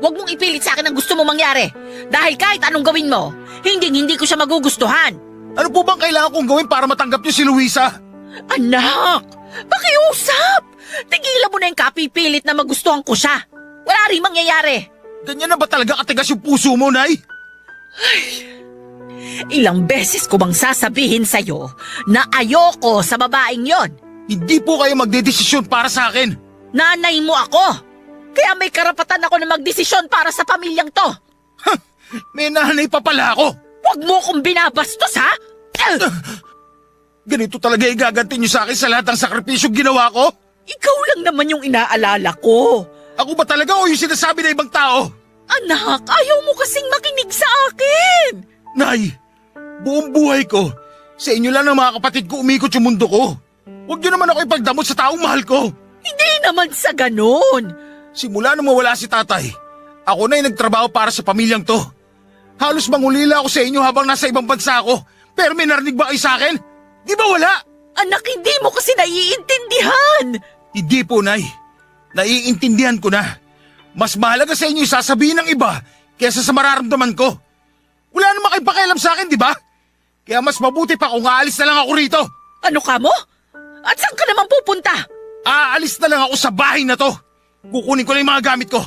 Huwag mong ipilit sa akin ang gusto mo mangyari. Dahil kahit anong gawin mo, hindi ko siya magugustuhan. Ano po bang kailangan kong gawin para matanggap niyo si Luisa? Anak, pakiusap. Tigilan mo na yung kapipilit na magustuhan ko siya. Wala rin mangyayari. Ganyan na ba talaga katigas yung puso mo, Nay? Ilang beses ko bang sasabihin sa'yo na ayoko sa babaeng yon? Hindi po kayo magdedesisyon para sa akin. Nanay mo ako. Kaya may karapatan ako na magdesisyon para sa pamilyang to. May nanay pa pala ako. Huwag mo kong binabastos, ha? Ganito talaga igaganti niyo sa akin sa lahat ng sakripisyong ginawa ko? Ikaw lang naman yung inaalala ko. Ako ba talaga o yung sinasabi ng ibang tao? Anak, ayaw mo kasing makinig sa akin. Nay, buong buhay ko, sa inyo lang ng mga kapatid ko umikot yung mundo ko. Huwag niyo naman ako ipagdamot sa taong mahal ko. Hindi naman sa ganun. Simula nung mawala si tatay, ako na yung nagtrabaho para sa pamilyang to. Halos mangulila ako sa inyo habang nasa ibang bansa ako. Pero may narinig ba kayo sa akin? Di ba wala? Anak, hindi mo kasi naiintindihan. Hindi po, Nay. Naiintindihan ko na. Mas mahalaga sa inyo yung sasabihin ng iba kaysa sa mararamdaman ko. Wala naman kayong pakialam sa akin, di ba? Kaya mas mabuti pa kung aalis na lang ako rito. Ano ka mo? At saan ka naman pupunta? Aalis na lang ako sa bahay na to. Kukunin ko lang yung mga gamit ko.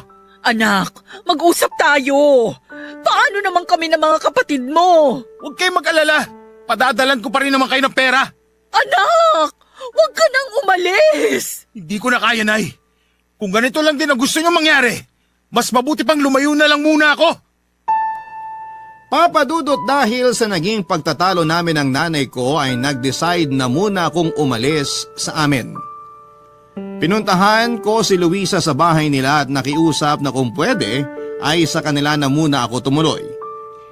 Anak, mag-usap tayo. Paano naman kami ng mga kapatid mo? Huwag kayong mag-alala. Padadalan ko pa rin naman kayo ng pera. Anak, huwag ka nang umalis. Hindi ko na kaya, Nay. Kung ganito lang din ang gusto nyo mangyari, mas mabuti pang lumayo na lang muna ako. Papa Dudut, dahil sa naging pagtatalo namin ng nanay ko ay nag-decide na muna akong umalis sa amin. Pinuntahan ko si Luisa sa bahay nila at nakiusap na kung pwede ay sa kanila na muna ako tumuloy.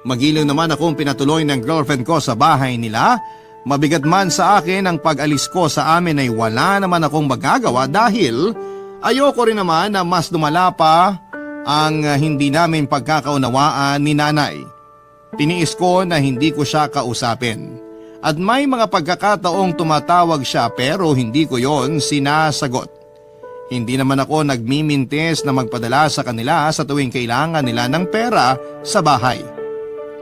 Magiliw naman akong pinatuloy ng girlfriend ko sa bahay nila. Mabigat man sa akin ang pag-alis ko sa amin ay wala naman akong magagawa dahil ayoko rin naman na mas lumala pa ang hindi namin pagkakaunawaan ni nanay. Tiniis ko na hindi ko siya kausapin. At may mga pagkakataong tumatawag siya pero hindi ko yon sinasagot. Hindi naman ako nagmimintis na magpadala sa kanila sa tuwing kailangan nila ng pera sa bahay.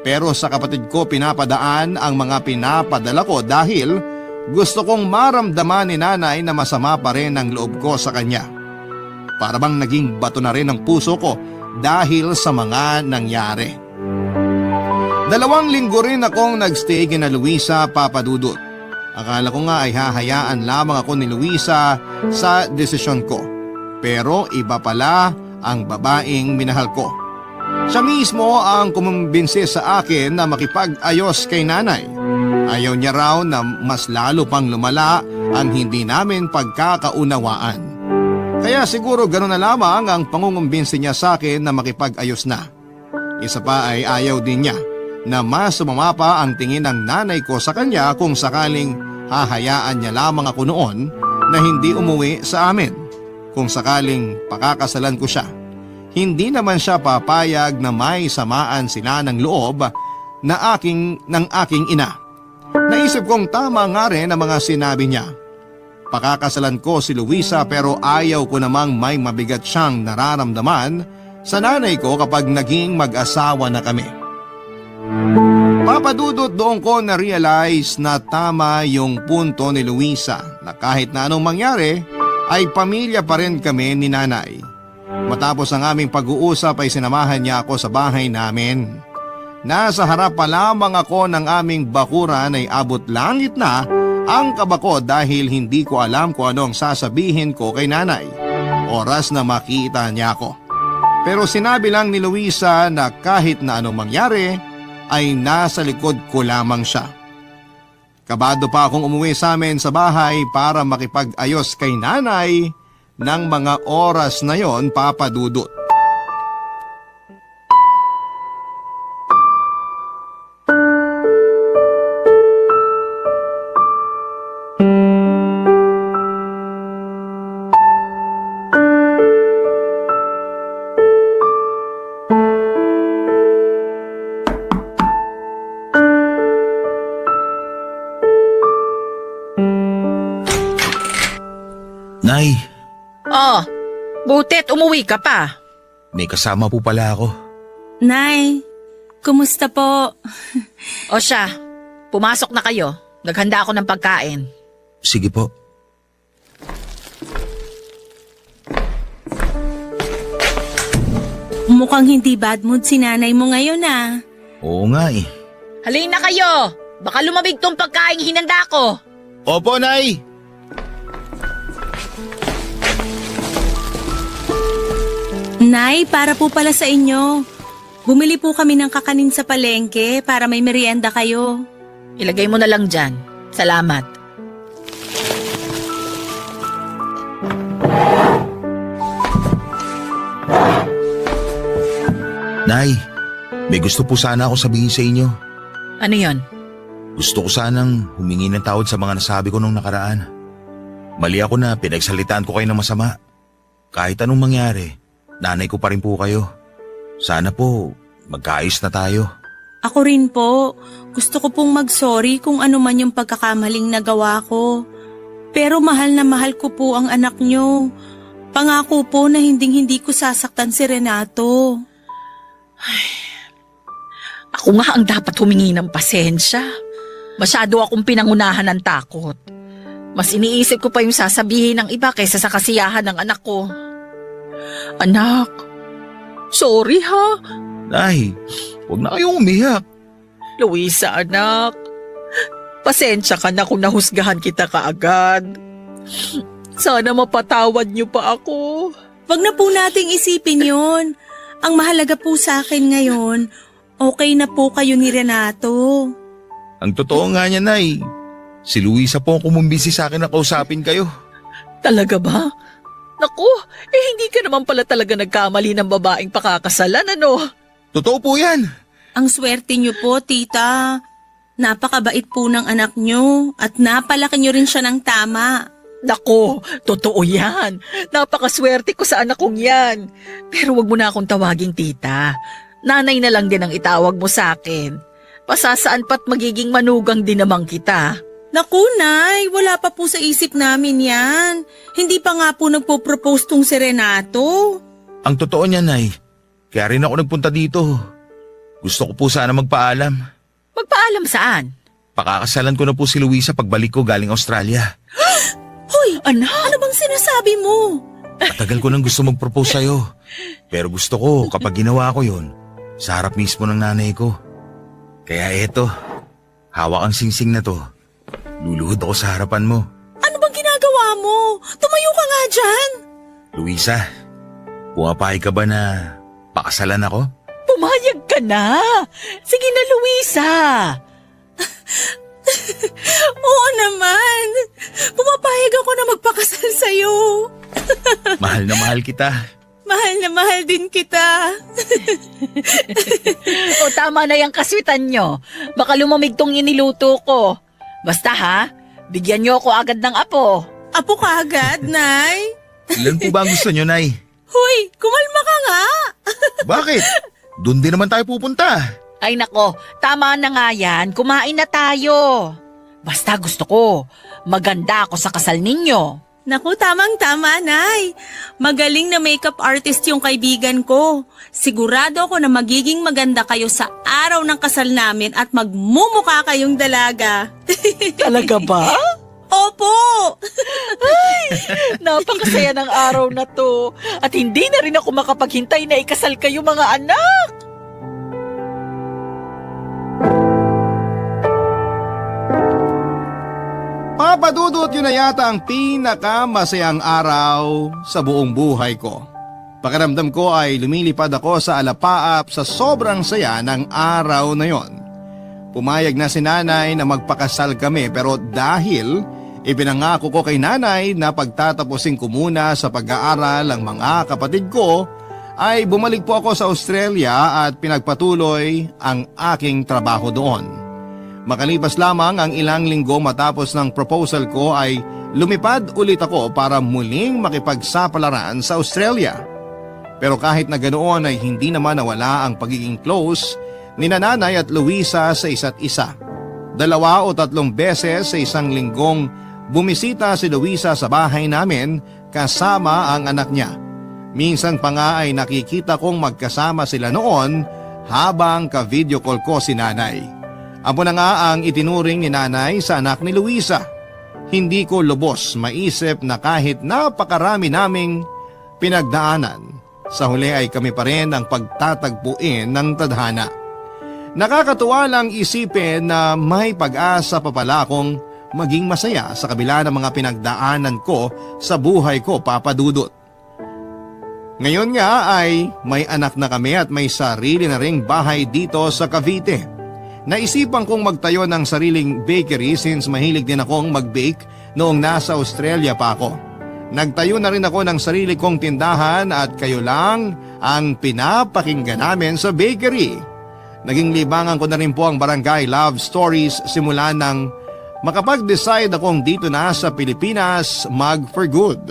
Pero sa kapatid ko pinapadaan ang mga pinapadala ko dahil gusto kong maramdaman ni nanay na masama pa rin ang loob ko sa kanya. Para bang naging bato na rin ang puso ko dahil sa mga nangyari. 2 linggo rin akong nagstay kina Luisa, Papa Dudut. Akala ko nga ay hahayaan lamang ako ni Luisa sa desisyon ko. Pero iba pala ang babaeng minahal ko. Siya mismo ang kumumbinsi sa akin na makipag-ayos kay nanay. Ayaw niya raw na mas lalo pang lumala ang hindi namin pagkakaunawaan. Kaya siguro gano'n na lamang ang pangungumbinsi niya sa akin na makipag-ayos na. Isa pa ay ayaw din niya na mas sumama pa ang tingin ng nanay ko sa kanya kung sakaling hahayaan niya lamang ako noon na hindi umuwi sa amin. Kung sakaling pakakasalan ko siya, hindi naman siya papayag na may samaan sila ng loob ng aking ina. Naisip kong tama nga rin ang mga sinabi niya. Pakakasalan ko si Luisa pero ayaw ko namang may mabigat siyang nararamdaman sa nanay ko kapag naging mag-asawa na kami. Papa Dudut, doon ko na-realize na tama yung punto ni Luisa na kahit na anong mangyari ay pamilya pa rin kami ni nanay. Matapos ang aming pag-uusap ay sinamahan niya ako sa bahay namin. Nasa harap pa lamang ako ng aming bakuran ay abot langit na ang kaba ko dahil hindi ko alam kung anong sasabihin ko kay nanay. Oras na makita niya ako. Pero sinabi lang ni Luisa na kahit na anong mangyari ay nasa likod ko lamang siya. Kabado pa akong umuwi sa amin sa bahay para makipag-ayos kay nanay ng mga oras na yon, Papa Dudut. Nay, Oh, butit umuwi ka pa. may kasama po pala ako. Nay, kumusta po? O siya, pumasok na kayo. Naghanda ako ng pagkain. Sige po. Mukhang hindi bad mood si nanay mo ngayon ah. Oo nga eh. Halina kayo! Baka lumabig tong pagkain hinanda ko. Opo, Nay! Nay, para po pala sa inyo. Bumili po kami ng kakanin sa palengke para may merienda kayo. Ilagay mo na lang dyan. Salamat. Nay, may gusto po sana ako sabihin sa inyo. Ano yon? Gusto ko sanang humingi ng tawad sa mga nasabi ko nung nakaraan. Mali ako na pinagsalitaan ko kayo ng masama. Kahit anong mangyari, nanay ko pa rin po kayo. Sana po, magkaayos na tayo. Ako rin po. Gusto ko pong mag-sorry kung ano man yung pagkakamaling nagawa ko. Pero mahal na mahal ko po ang anak nyo. Pangako po na hindi ko sasaktan si Renato. Ako nga ang dapat humingi ng pasensya. Masyado akong pinangunahan ng takot. Mas iniisip ko pa yung sasabihin ng iba kaysa sa kasiyahan ng anak ko. Anak, sorry ha. Nay, huwag na kayong umiyak. Luisa, anak. Pasensya ka na kung nahusgahan kita kaagad. Sana mapatawad niyo pa ako. Wag na po nating isipin yon. Ang mahalaga po sa akin ngayon, okay na po kayo ni Renato. Ang totoo nga niya, Nay. Si Luisa po ang kumumbisi sa akin na kausapin kayo. Talaga ba? Naku, hindi ka naman pala talaga nagkamali ng babaeng pakakasalan, ano? Totoo po yan. Ang swerte niyo po, tita. Napakabait po ng anak niyo at napalaki niyo rin siya ng tama. Naku, totoo yan. Napakaswerte ko sa anak kong yan. Pero wag mo na akong tawaging tita. Nanay na lang din ang itawag mo sa akin. Pasasaan pa't magiging manugang din naman kita. Naku, Nay, wala pa po sa isip namin yan. Hindi pa nga po nagpo-propose tong si Renato. Ang totoo niya, Nay. Kaya rin ako nagpunta dito. Gusto ko po sana magpaalam. Magpaalam saan? Pakakasalan ko na po si Luisa pagbalik ko galing Australia. Hoy, Anak? ano bang sinasabi mo? Matagal ko nang gusto mag-propose sa'yo. Pero gusto ko kapag ginawa ko yon, sa harap mismo ng nanay ko. Kaya eto, hawak ang singsing na to. Luluhod ako sa harapan mo. Ano bang ginagawa mo? Tumayo ka nga dyan. Luisa, pumapayag ka ba na pakasalan ako? Pumayag ka na. Sige na, Luisa. Oo naman. Pumapayag ako na magpakasal sa'yo. Mahal na mahal kita. Mahal na mahal din kita. O tama na yung kaswitan nyo. Baka lumamig tong iniluto ko. Basta ha, bigyan nyo ako agad ng apo. Apo ka agad, Nay. Ilan po ba ang gusto nyo, Nay? Hoy, kumalma ka nga. Bakit? Doon din naman tayo pupunta. Ay nako, tama na nga yan. Kumain na tayo. Basta gusto ko, maganda ako sa kasal ninyo. Naku, tamang-tama, Nay. Magaling na makeup artist yung kaibigan ko. Sigurado ako na magiging maganda kayo sa araw ng kasal namin at magmumukha kayong dalaga. Talaga ba? Opo! Napakasaya ng araw na to. At hindi na rin ako makapaghintay na ikasal kayo mga anak. Papadudot yun na yata ang pinakamasayang araw sa buong buhay ko. Pakiramdam ko ay lumilipad ako sa alapaap sa sobrang saya ng araw na yon. Pumayag na si nanay na magpakasal kami pero dahil ipinangako ko kay nanay na pagtatapusin ko muna sa pag-aaral ang mga kapatid ko, ay bumalik po ako sa Australia at pinagpatuloy ang aking trabaho doon. Makalipas lamang ang ilang linggo matapos ng proposal ko ay lumipad ulit ako para muling makipagsapalaran sa Australia. Pero kahit na ganoon ay hindi naman nawala ang pagiging close ni Nanay at Luisa sa isa't isa. 2 o 3 beses sa isang linggong bumisita si Luisa sa bahay namin kasama ang anak niya. Minsan pa nga ay nakikita kong magkasama sila noon habang ka-video call ko si Nanay. Apo na nga ang itinuring ni Nanay sa anak ni Luisa. Hindi ko lubos maisip na kahit napakarami naming pinagdaanan, sa huli ay kami pa rin ang pagtatagpuin ng tadhana. Nakakatuwa lang isipin na may pag-asa pa pala akong maging masaya sa kabila ng mga pinagdaanan ko sa buhay ko, Papa Dudut. Ngayon nga ay may anak na kami at may sarili na ring bahay dito sa Cavite. Naisipan kong magtayo ng sariling bakery since mahilig din akong mag-bake noong nasa Australia pa ako. Nagtayo na rin ako ng sarili kong tindahan at kayo lang ang pinapakinggan namin sa bakery. Naging libangan ko na rin po ang Barangay Love Stories simula nang makapag-decide akong dito na sa Pilipinas mag for good.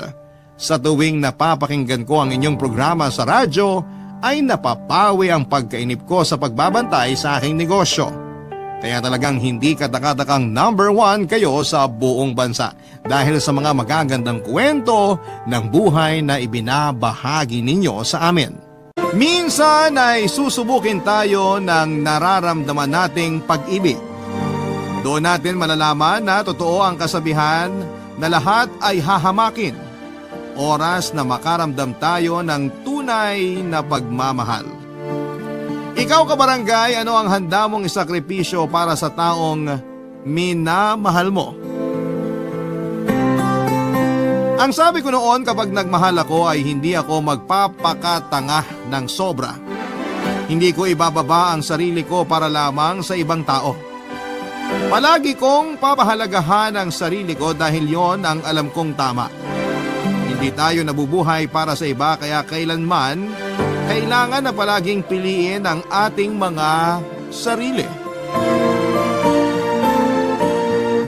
Sa tuwing napapakinggan ko ang inyong programa sa radyo, ay napapawi ang pagkainip ko sa pagbabantay sa aking negosyo. Kaya talagang hindi katakatakang number 1 kayo sa buong bansa dahil sa mga magagandang kwento ng buhay na ibinabahagi ninyo sa amin. Minsan ay susubukin tayo ng nararamdaman nating pag-ibig. Doon natin malalaman na totoo ang kasabihan na lahat ay hahamakin. Oras na makaramdam tayo ng tunay na pagmamahal. Ikaw kabarangay, ano ang handa mong isakripisyo para sa taong minamahal mo? Ang sabi ko noon kapag nagmahal ako ay hindi ako magpapakatanga ng sobra. Hindi ko ibababa ang sarili ko para lamang sa ibang tao. Palagi kong papahalagahan ang sarili ko dahil yon ang alam kong tama. Hindi tayo nabubuhay para sa iba kaya kailanman kailangan na palaging piliin ang ating mga sarili.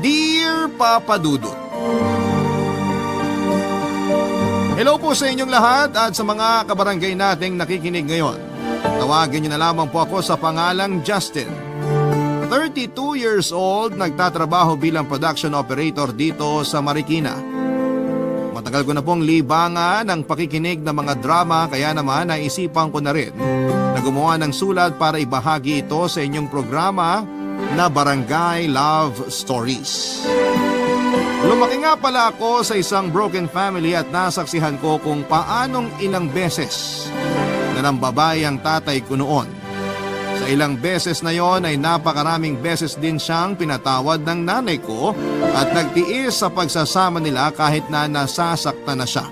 Dear Papa Dudut, hello po sa inyong lahat at sa mga kabarangay nating nakikinig ngayon. Tawagin niyo na lamang po ako sa pangalang Justin. 32 years old, nagtatrabaho bilang production operator dito sa Marikina. Matagal ko na pong libangan ang pakikinig ng mga drama kaya naman naisipan ko na rin na gumawa ng sulat para ibahagi ito sa inyong programa na Barangay Love Stories. Lumaki nga pala ako sa isang broken family at nasaksihan ko kung paanong ilang beses na nambabay ang tatay ko noon. Sa ilang beses na yon ay napakaraming beses din siyang pinatawad ng nanay ko at nagtiis sa pagsasama nila kahit na nasasaktan na siya.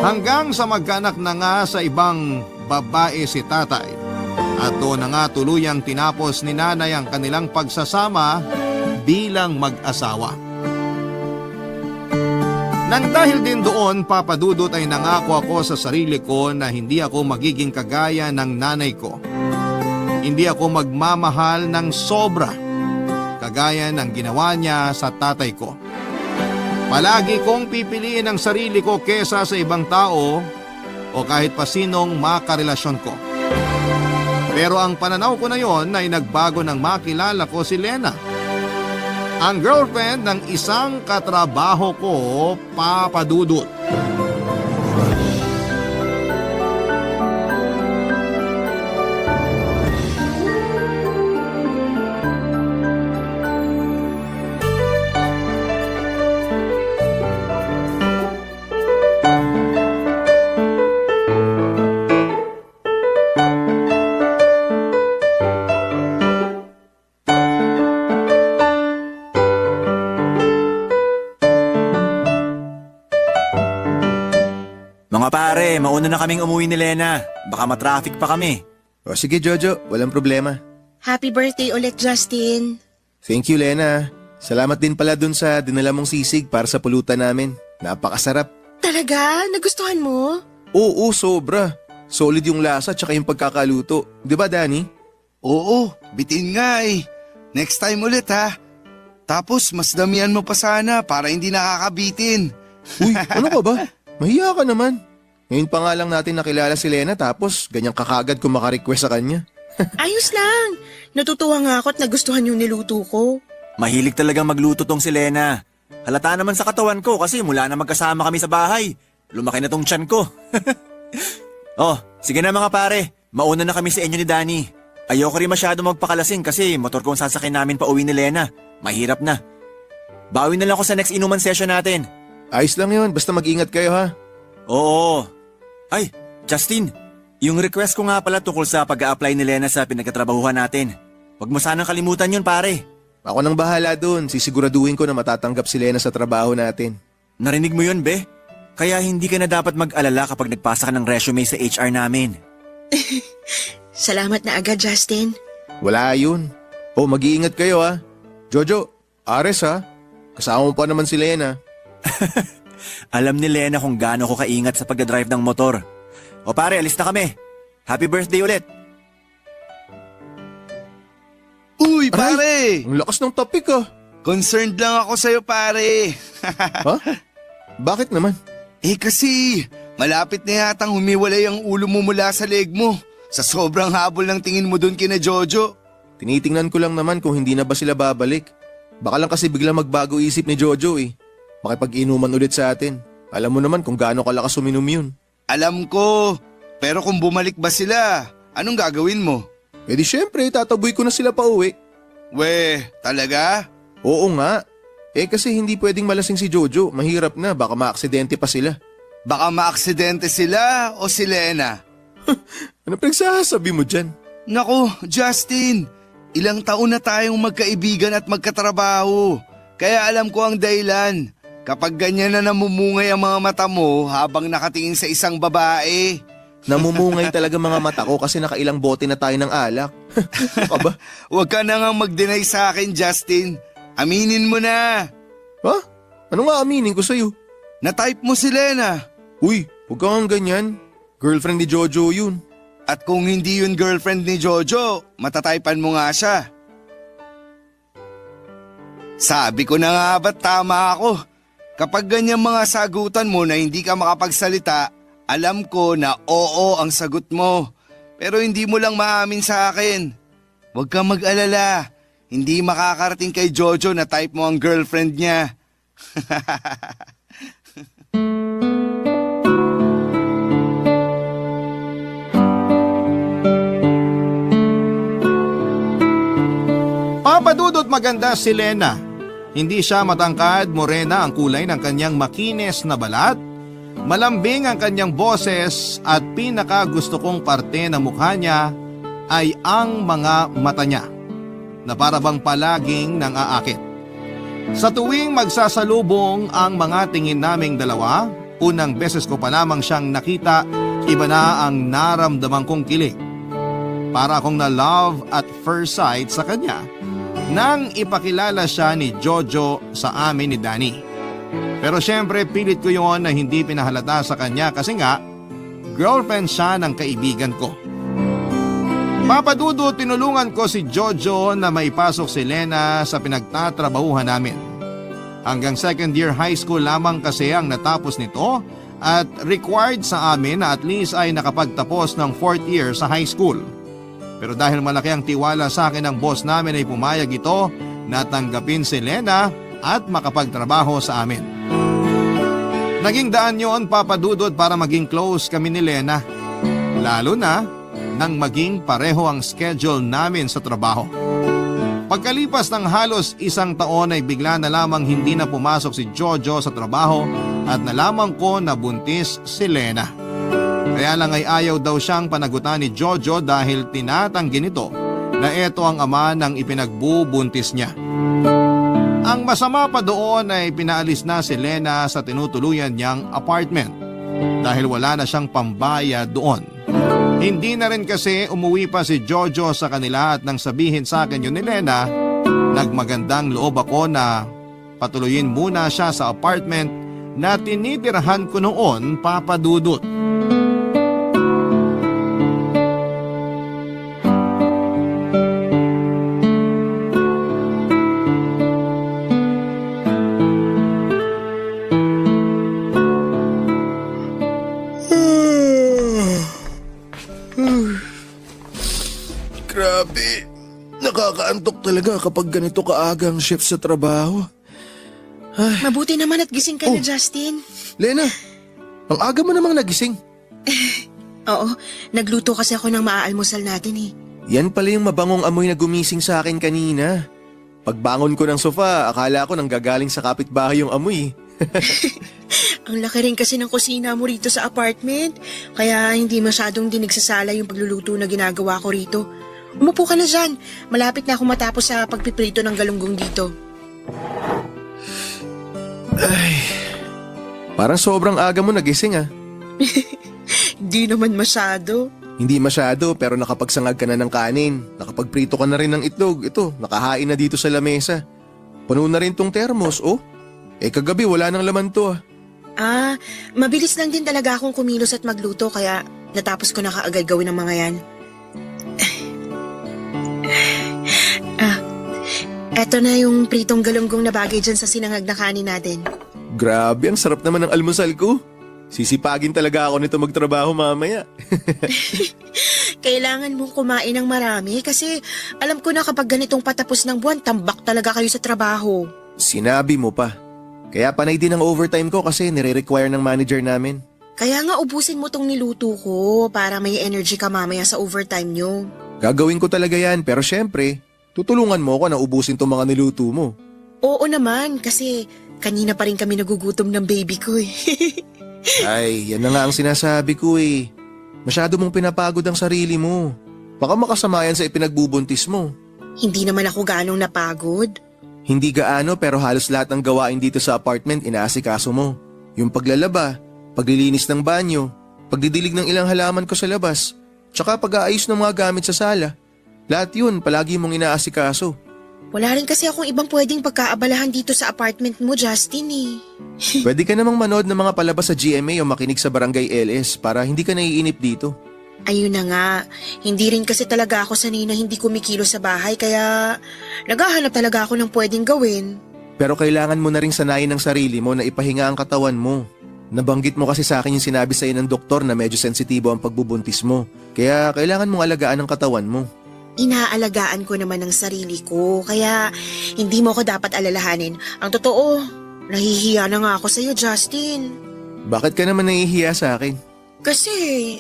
Hanggang sa magkaanak na nga sa ibang babae si tatay at doon na nga tuluyang tinapos ni nanay ang kanilang pagsasama bilang mag-asawa. Nang dahil din doon, Papa Dudut, ay nangako ako sa sarili ko na hindi ako magiging kagaya ng nanay ko. Hindi ako magmamahal ng sobra, kagaya ng ginawa niya sa tatay ko. Palagi kong pipiliin ang sarili ko kesa sa ibang tao o kahit pa sinong makarelasyon ko. Pero ang pananaw ko na yon ay nagbago nang makilala ko si Lena, ang girlfriend ng isang katrabaho ko, Papa Dudut. Mga pare, mauna na kaming umuwi ni Lena. Baka matraffic pa kami. O sige Jojo, walang problema. Happy birthday ulit, Justin. Thank you Lena. Salamat din pala dun sa dinala mong sisig para sa pulutan namin. Napakasarap. Talaga? Nagustuhan mo? Oo, sobra. Solid yung lasa tsaka yung pagkakaluto. Di ba Danny? Oo, bitin nga eh. Next time ulit ha. Tapos mas damihan mo pa sana para hindi nakakabitin. Uy, ano ka ba? Mahiya ka naman. Ngayon pa nga lang natin nakilala si Lena tapos ganyang kakagad kung maka-request sa kanya. Ayos lang. Natutuwa nga ako at nagustuhan yung niluto ko. Mahilig talagang magluto tong si Lena. Halata naman sa katawan ko kasi mula na magkasama kami sa bahay. Lumaki na tong tiyan ko. Oh, sige na mga pare. Mauna na kami sa inyo ni Danny. Ayoko rin masyado magpakalasing kasi motor kong sasakin namin pa uwi ni Lena. Mahirap na. Bawi na lang ako sa next inuman session natin. Ayos lang yun, basta mag-ingat kayo ha. Oo. Ay, Justin, yung request ko nga pala tungkol sa pag-a-apply ni Lena sa pinagkatrabahuhan natin. Huwag mo sanang kalimutan yun pare. Ako nang bahala dun, sisiguraduhin ko na matatanggap si Lena sa trabaho natin. Narinig mo yun, be? Kaya hindi ka na dapat mag-alala kapag nagpasa ka ng resume sa HR namin. Salamat na agad, Justin. Wala yun. Oh, mag-iingat kayo ha. Jojo, Ares ha. Kasama mo pa naman si Lena. Alam ni Lena kung gaano ko kaingat sa pagdadrive ng motor. O pare, alis na kami. Happy birthday ulit. Uy, pare! Ang lakas ng topic ah. Concerned lang ako sa'yo, pare. Ha? Bakit naman? Kasi, malapit na yatang humiwalay ang ulo mo mula sa leg mo. Sa sobrang habol ng tingin mo dun kina Jojo. Tinitingnan ko lang naman kung hindi na ba sila babalik. Baka lang kasi biglang magbago isip ni Jojo eh. Makipag-inuman ulit sa atin. Alam mo naman kung gaano kalakas uminom yun. Alam ko, pero kung bumalik ba sila, anong gagawin mo? Eh di syempre, tataboy ko na sila pa uwi. Weh, talaga? Oo nga. Kasi hindi pwedeng malasing si Jojo. Mahirap na, baka maaksidente pa sila. Baka maaksidente sila o si Lena? Ano pinagsasabi mo dyan? Nako, Justin, ilang taon na tayong magkaibigan at magkatrabaho. Kaya alam ko ang dahilan. Kapag ganyan na namumungay ang mga mata mo habang nakatingin sa isang babae. Namumungay talaga mga mata ko kasi nakailang bote na tayo ng alak. Aba, Huwag ka na nga mag-deny sa akin, Justin. Aminin mo na. ha? Ano nga aminin ko sa'yo? Na-type mo si Lena. Uy, huwag kang ganyan. Girlfriend ni Jojo yun. At kung hindi yun girlfriend ni Jojo, matatypan mo nga siya. Sabi ko na nga ba't tama ako? Kapag ganyan mga sagutan mo na hindi ka makapagsalita, alam ko na oo ang sagot mo. Pero hindi mo lang maamin sa akin. Huwag kang mag-alala. Hindi makakarating kay Jojo na type mo ang girlfriend niya. Papadudot maganda si Lena. Hindi siya matangkad, morena ang kulay ng kanyang makines na balat. Malambing ang kanyang boses at pinaka gusto kong parte ng mukha niya ay ang mga mata niya na para bang palaging nang-aakit. Sa tuwing magsasalubong ang mga tingin naming dalawa, unang beses ko pa lamang siyang nakita, iba na ang naramdaman kong kilig. Para akong na love at first sight sa kanya nang ipakilala siya ni Jojo sa amin ni Danny. Pero syempre pilit ko yon na hindi pinahalata sa kanya kasi nga girlfriend siya ng kaibigan ko. Papadudo, tinulungan ko si Jojo na maipasok si Lena sa pinagtatrabahuhan namin. Hanggang second year high school lamang kasi ang natapos nito at required sa amin na at least ay nakapagtapos ng fourth year sa high school. Pero dahil malaki ang tiwala sa akin ng boss namin ay pumayag ito na tanggapin si Lena at makapagtrabaho sa amin. Naging daan yun, Papadudod, para maging close kami ni Lena. Lalo na nang maging pareho ang schedule namin sa trabaho. Pagkalipas ng halos isang taon ay bigla na lamang hindi na pumasok si Jojo sa trabaho at nalaman ko na buntis si Lena. Kaya lang ay ayaw daw siyang panagutan ni Jojo dahil tinatanggi nito na ito ang ama ng ipinagbubuntis niya. Ang masama pa doon ay pinaalis na si Lena sa tinutuluyan niyang apartment dahil wala na siyang pambayad doon. Hindi na rin kasi umuwi pa si Jojo sa kanila at nang sabihin sa akin yun ni Lena, nagmagandang loob ako na patuloyin muna siya sa apartment na tinitirahan ko noon, Papadudot. Grabe. Nakakaantok talaga kapag ganito kaaga ang shift sa trabaho. Mabuti naman at gising ka na, Justin. Lena, ang aga mo namang nagising. Oo, nagluto kasi ako ng maaalmusal natin eh. Yan pala yung mabangong amoy na gumising sa akin kanina. Pagbangon ko ng sofa, akala ko nanggagaling sa kapitbahay yung amoy. Ang laki rin kasi ng kusina mo rito sa apartment. Kaya hindi masyadong dinigsasala yung pagluluto na ginagawa ko rito. Umupo ka na dyan. Malapit na ako matapos sa pagpiprito ng galunggong dito. Parang sobrang aga mo nagising ah. Di naman masyado. Hindi masyado pero nakapagsangag ka na ng kanin. Nakapagprito ka na rin ng itlog. Ito, nakahain na dito sa lamesa. Puno na rin tong termos, oh. Kagabi wala nang laman to ah. Mabilis lang din talaga akong kumilos at magluto kaya natapos ko na kaagad gawin ang mga yan. Eto na yung pritong galunggong na bagay dyan sa sinangag na kanin natin. Grabe, ang sarap naman ng almusal ko. Sisipagin talaga ako nito magtrabaho mamaya. Kailangan mong kumain ng marami kasi alam ko na kapag ganitong patapos ng buwan, tambak talaga kayo sa trabaho. Sinabi mo pa. Kaya panay din ang overtime ko kasi nire-require ng manager namin. Kaya nga ubusin mo tong niluto ko para may energy ka mamaya sa overtime nyo. Gagawin ko talaga yan pero syempre, tutulungan mo ako na ubusin tong mga niluto mo. Oo naman kasi kanina pa rin kami nagugutom ng baby ko eh. Ay, yan na nga ang sinasabi ko eh. Masyado mong pinapagod ang sarili mo. Baka makasama yan sa ipinagbubuntis mo. Hindi naman ako ganong napagod. Hindi gaano pero halos lahat ng gawain dito sa apartment inaasikaso mo. Yung paglalaba, paglilinis ng banyo, pagdidilig ng ilang halaman ko sa labas, tsaka pag-aayos ng mga gamit sa sala. Lahat yun palagi mong inaasikaso. Wala rin kasi akong ibang pwedeng pagkaabalahan dito sa apartment mo, Justin eh. Pwede ka namang manood ng mga palabas sa GMA o makinig sa Barangay LS para hindi ka naiinip dito. Ayun na nga, hindi rin kasi talaga ako sanay na hindi kumikilos sa bahay kaya naghahanap talaga ako ng pwedeng gawin. Pero kailangan mo na ring sanayin ang sarili mo na ipahinga ang katawan mo. Nabanggit mo kasi sa akin yung sinabi sa'yo ng doktor na medyo sensitibo ang pagbubuntis mo. Kaya kailangan mong alagaan ang katawan mo. Inaalagaan ko naman ang sarili ko kaya hindi mo ako dapat alalahanin. Ang totoo, nahihiya na nga ako sa'yo, Justin. Bakit ka naman nahihiya sa akin? Kasi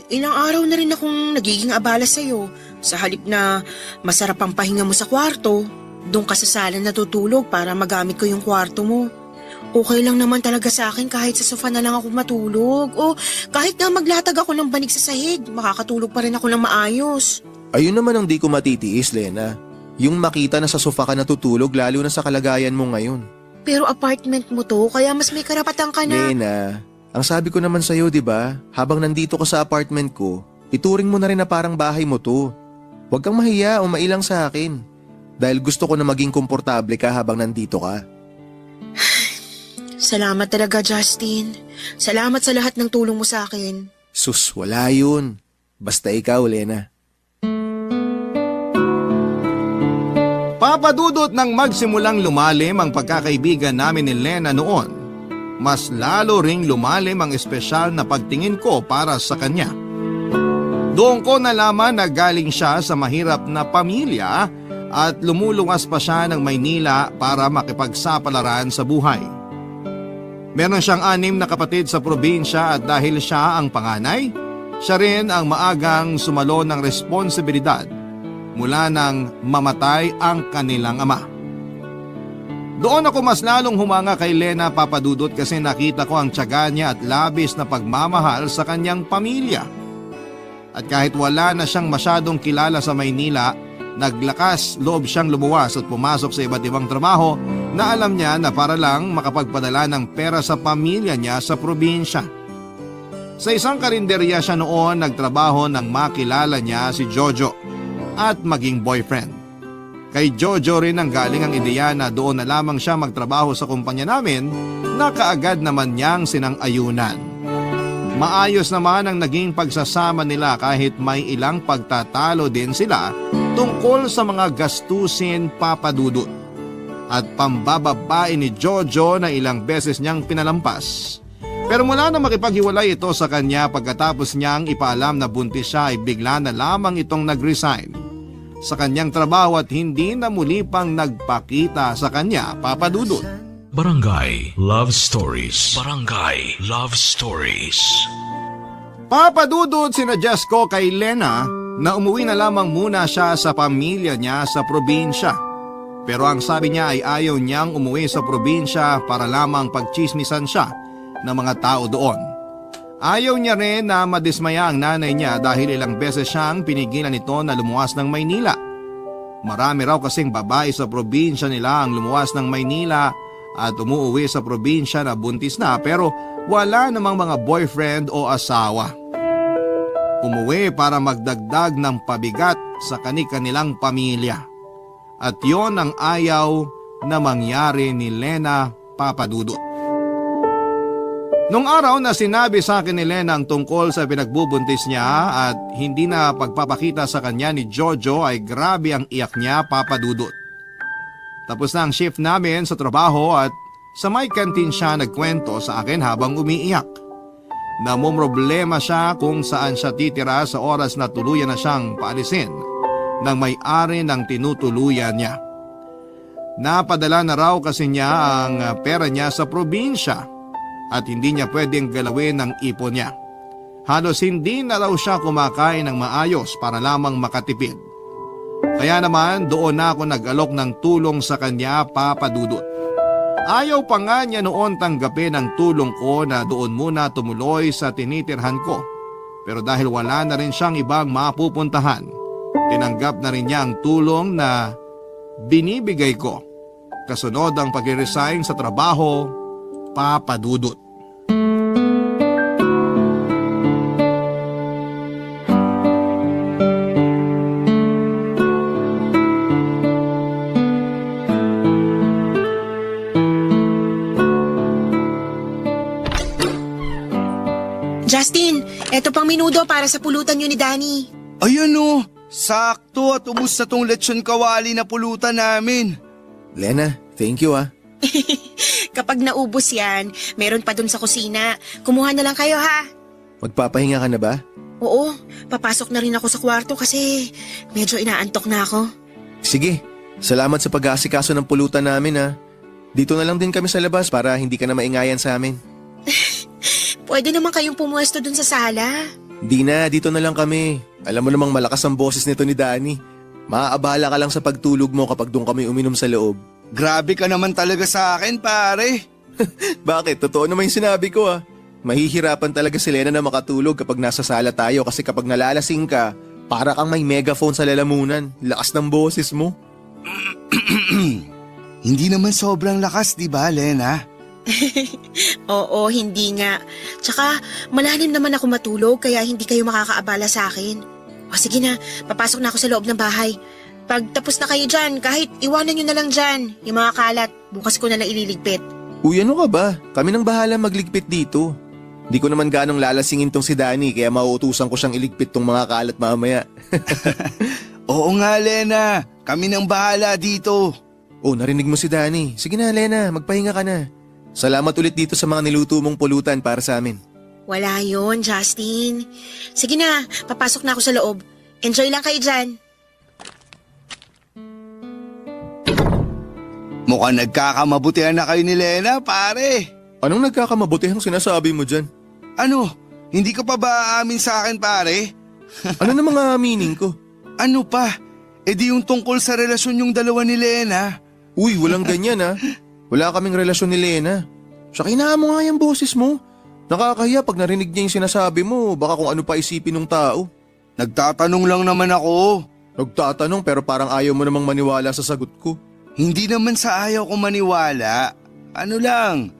ilang araw na rin akong nagiging abala sa'yo. Sa halip na masarap ang pahinga mo sa kwarto, doon ka sa sala natutulog para magamit ko yung kwarto mo. Okay lang naman talaga sa akin kahit sa sofa na lang ako matulog. O kahit nga maglatag ako ng banig sa sahig, makakatulog pa rin ako ng maayos. Ayun naman ang di ko matitiis, Lena. Yung makita na sa sofa ka natutulog lalo na sa kalagayan mo ngayon. Pero apartment mo to, kaya mas may karapatan ka na. Lena, ang sabi ko naman sa'yo, di ba? Habang nandito ka sa apartment ko, ituring mo na rin na parang bahay mo to. Huwag kang mahiya o mailang sa akin. Dahil gusto ko na maging komportable ka habang nandito ka. Salamat talaga, Justin. Salamat sa lahat ng tulong mo sa akin. Sus, wala yun. Basta ikaw, Lena. Papadudot nang magsimulang lumalim ang pagkakaibigan namin ni Lena noon. Mas lalo ring lumalim ang espesyal na pagtingin ko para sa kanya. Doon ko nalaman na galing siya sa mahirap na pamilya at lumulungas pa siya ng Maynila para makipagsapalaran sa buhay. Meron siyang 6 na kapatid sa probinsya at dahil siya ang panganay, siya rin ang maagang sumalo ng responsibilidad mula nang mamatay ang kanilang ama. Doon ako mas lalong humanga kay Lena, Papadudot, kasi nakita ko ang tiyaga niya at labis na pagmamahal sa kanyang pamilya. At kahit wala na siyang masyadong kilala sa Maynila, naglakas loob siyang lumuwas at pumasok sa iba't ibang trabaho na alam niya na para lang makapagpadala ng pera sa pamilya niya sa probinsya. Sa isang karinderya siya noon nagtrabaho nang makilala niya si Jojo at maging boyfriend. Kay Jojo rin ang galing ang ideya na doon na lamang siya magtrabaho sa kumpanya namin na kaagad naman niyang sinang-ayunan. Maayos naman ang naging pagsasama nila kahit may ilang pagtatalo din sila tungkol sa mga gastusin, Papadudot. At pambababae ni Jojo na ilang beses niyang pinalampas. Pero mula na makipaghiwalay ito sa kanya pagkatapos niyang ipaalam na buntis siya ay bigla na lamang itong nag-resign sa kanyang trabaho at hindi na muli pang nagpakita sa kanya, Papadudot. Barangay Love Stories. Barangay Love Stories. Papadudot, sinuggest ko kay Lena na umuwi na lamang muna siya sa pamilya niya sa probinsya. Pero ang sabi niya ay ayaw niyang umuwi sa probinsya para lamang pagchismisan siya ng mga tao doon. Ayaw niya rin na madismaya ang nanay niya dahil ilang beses siyang pinigilan nito na lumuwas ng Maynila. Marami raw kasing babae sa probinsya nila ang lumuwas ng Maynila at umuwi sa probinsya na buntis na pero wala namang mga boyfriend o asawa. Umuwi para magdagdag ng pabigat sa kani-kanilang pamilya. At yon ang ayaw na mangyari ni Lena Papadudut. Nung araw na sinabi sa akin ni Lena ang tungkol sa pinagbubuntis niya at hindi na pagpapakita sa kanya ni Jojo ay grabe ang iyak niya, Papadudut. Tapos na ang shift namin sa trabaho at sa may kantin siya nagkwento sa akin habang umiiyak. Namumroblema siya kung saan siya titira sa oras na tuluyan na siyang paalisin ng may-ari ng tinutuluyan niya. Napadala na raw kasi niya ang pera niya sa probinsya at hindi niya pwedeng galawin ang ipon niya. Halos hindi na raw siya kumakain ng maayos para lamang makatipid. Kaya naman doon na ako nag-alok ng tulong sa kanya, Papadudut. Ayaw pa nga niya noon tanggapin ang tulong ko na doon muna tumuloy sa tinitirhan ko. Pero dahil wala na rin siyang ibang mapupuntahan, tinanggap na rin niya ang tulong na binibigay ko. Kasunod ang pag-resign sa trabaho, Papadudut. Justin, eto pang minudo para sa pulutan nyo ni Danny. Ayan o, sakto at ubos na tong lechon kawali na pulutan namin. Lena, thank you ah. Kapag naubos yan, meron pa dun sa kusina. Kumuha na lang kayo ha. Magpapahinga ka na ba? Oo, papasok na rin ako sa kwarto kasi medyo inaantok na ako. Sige, salamat sa pag-aasikaso ng pulutan namin ah. Dito na lang din kami sa labas para hindi ka na maingayan sa amin. Pwede naman kayong pumuesto dun sa sala. Di na, dito na lang kami. Alam mo namang malakas ang boses nito ni Danny. Maaabala ka lang sa pagtulog mo kapag doon kami uminom sa loob. Grabe ka naman talaga sa akin, pare. Bakit? Totoo naman yung sinabi ko ah. Mahihirapan talaga si Lena na makatulog kapag nasa sala tayo kasi kapag nalalasing ka, para kang may megaphone sa lalamunan. Lakas ng boses mo. Hindi naman sobrang lakas, di ba, Lena? Oo, hindi nga. Tsaka malalim naman ako matulog kaya hindi kayo makakaabala sa akin. O sige na, papasok na ako sa loob ng bahay. Pag tapos na kayo dyan, kahit iwanan nyo na lang dyan. Yung mga kalat, bukas ko na lang ililigpit. Uy, ano ka ba? Kami nang bahala magligpit dito. Di ko naman ganong lalasingin tong si Danny kaya mauutusan ko siyang iligpit tong mga kalat mamaya. Oo nga, Lena. Kami nang bahala dito. Oh, narinig mo si Danny. Sige na, Lena, magpahinga ka na. Salamat ulit dito sa mga niluto mong pulutan para sa amin. Wala yon, Justin. Sige na, papasok na ako sa loob. Enjoy lang kayo dyan. Mukhang nagkakamabutihan na kayo ni Lena, pare. Anong nagkakamabutihang sinasabi mo dyan? Ano? Hindi ka pa ba aamin sa akin, pare? Ano na mga aminin ko? Ano pa? E di yung tungkol sa relasyon yung dalawa ni Lena. Uy, walang ganyan ah. Wala kaming relasyon ni Lena. Siya kinaan mo nga yung boses mo. Nakakahiya pag narinig niya yung sinasabi mo, baka kung ano pa isipin ng tao. Nagtatanong lang naman ako. Nagtatanong pero parang ayaw mo namang maniwala sa sagot ko. Hindi naman sa ayaw ko maniwala. Ano lang,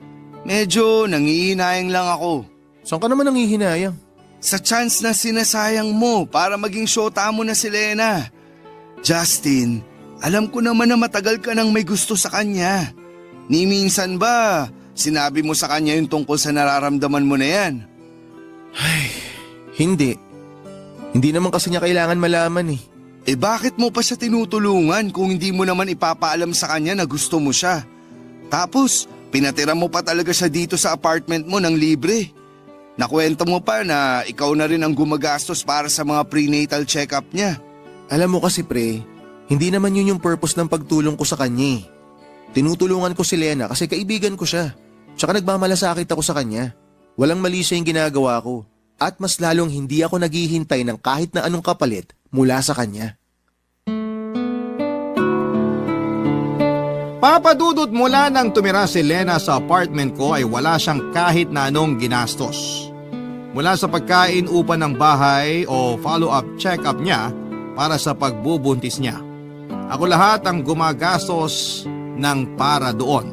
medyo nangihinayang lang ako. Saan ka naman nangihinayang? Sa chance na sinasayang mo para maging syota mo na si Lena. Justin, alam ko naman na matagal ka nang may gusto sa kanya. Ni minsan ba, sinabi mo sa kanya yung tungkol sa nararamdaman mo na yan? Ay, hindi. Hindi naman kasi niya kailangan malaman eh. Eh bakit mo pa siya tinutulungan kung hindi mo naman ipapaalam sa kanya na gusto mo siya? Tapos, pinatira mo pa talaga siya dito sa apartment mo ng libre. Nakwento mo pa na ikaw na rin ang gumagastos para sa mga prenatal check-up niya. Alam mo kasi pre, hindi naman yun yung purpose ng pagtulong ko sa kanya eh. Tinutulungan ko si Lena kasi kaibigan ko siya. Tsaka nagmamalasakit ako sa kanya. Walang mali siya yung ginagawa ko. At mas lalong hindi ako naghihintay ng kahit na anong kapalit mula sa kanya. Papadudot mula nang tumira si Lena sa apartment ko ay wala siyang kahit na anong ginastos. Mula sa pagkain upa ng bahay o follow-up check-up niya para sa pagbubuntis niya. Ako lahat ang gumagastos ng para doon.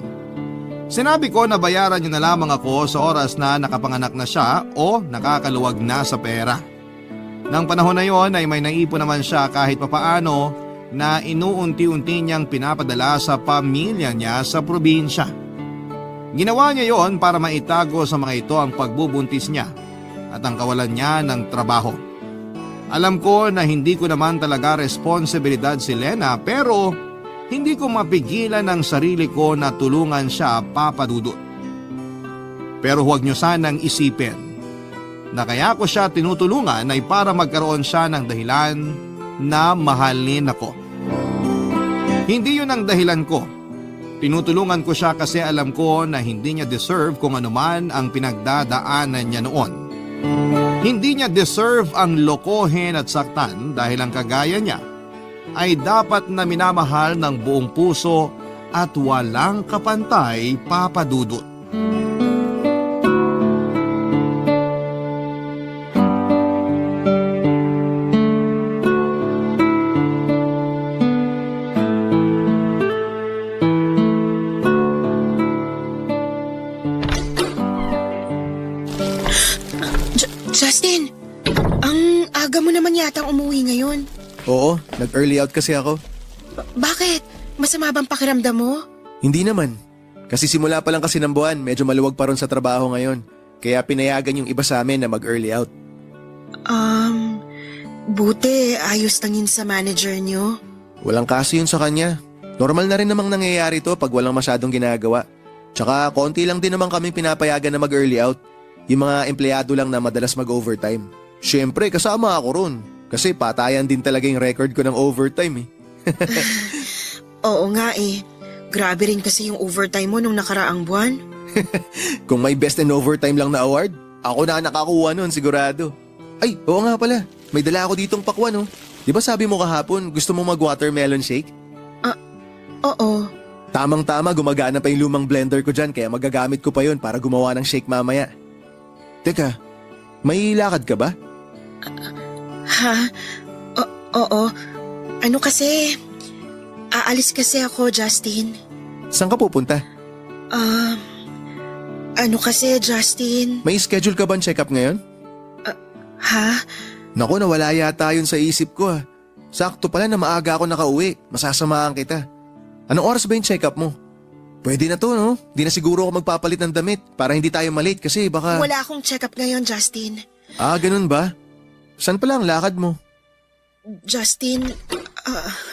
Sinabi ko na bayaran niya na lamang ako sa oras na nakapanganak na siya o nakakaluwag na sa pera. Nang panahon na yon ay may naipon naman siya kahit papaano na inuunti-unti niyang pinapadala sa pamilya niya sa probinsya. Ginawa niya yon para maitago sa mga ito ang pagbubuntis niya at ang kawalan niya ng trabaho. Alam ko na hindi ko naman talaga responsibilidad si Lena pero hindi ko mapigilan ang sarili ko na tulungan siya, Papa Dudut. Pero huwag niyo sanang isipin na kaya ko siya tinutulungan ay para magkaroon siya ng dahilan na mahalin ako. Hindi yun ang dahilan ko. Tinutulungan ko siya kasi alam ko na hindi niya deserve kung anuman ang pinagdadaanan niya noon. Hindi niya deserve ang lokohin at saktan dahil ang kagaya niya ay dapat na minamahal ng buong puso at walang kapantay, Papa Dudut. Justin, ang aga mo naman yatang umuwi ngayon. Oo, nag-early out kasi ako. Bakit? Masama bang pakiramdam mo? Hindi naman. Kasi simula pa lang kasi ng buwan, medyo maluwag pa ron sa trabaho ngayon. Kaya pinayagan yung iba sa amin na mag-early out. Buti ayos lang yun sa manager nyo. Walang kaso yun sa kanya. Normal na rin namang nangyayari to pag walang masyadong ginagawa. Tsaka konti lang din naman kami pinapayagan na mag-early out. Yung mga empleyado lang na madalas mag-overtime. Siyempre, kasama ako ron. Kasi patayan din talaga yung record ko ng overtime eh. Oo nga eh. Grabe rin kasi yung overtime mo nung nakaraang buwan. Kung may best in overtime lang na award, ako na nakakuha nun sigurado. Ay, oo nga pala. May dala ako ditong pakwan oh. Di ba sabi mo kahapon gusto mo mag-watermelon shake? Oo. Tamang-tama gumagana pa yung lumang blender ko dyan kaya magagamit ko pa yun para gumawa ng shake mamaya. Teka, may lakad ka ba? Ha? Oo. Ano kasi? Aalis kasi ako, Justin. Saan ka pupunta? Ano kasi, Justin? May schedule ka ba check-up ngayon? Ha? Naku, nawala yata yun sa isip ko ah. Sakto pala na maaga ako nakauwi. Masasamahan kita. Anong oras ba yung check-up mo? Pwede na to, no? Di na siguro ako magpapalit ng damit para hindi tayo malate kasi baka... Wala akong check-up ngayon, Justin. Ah, ganun ba? Saan pala ang lakad mo? Justin,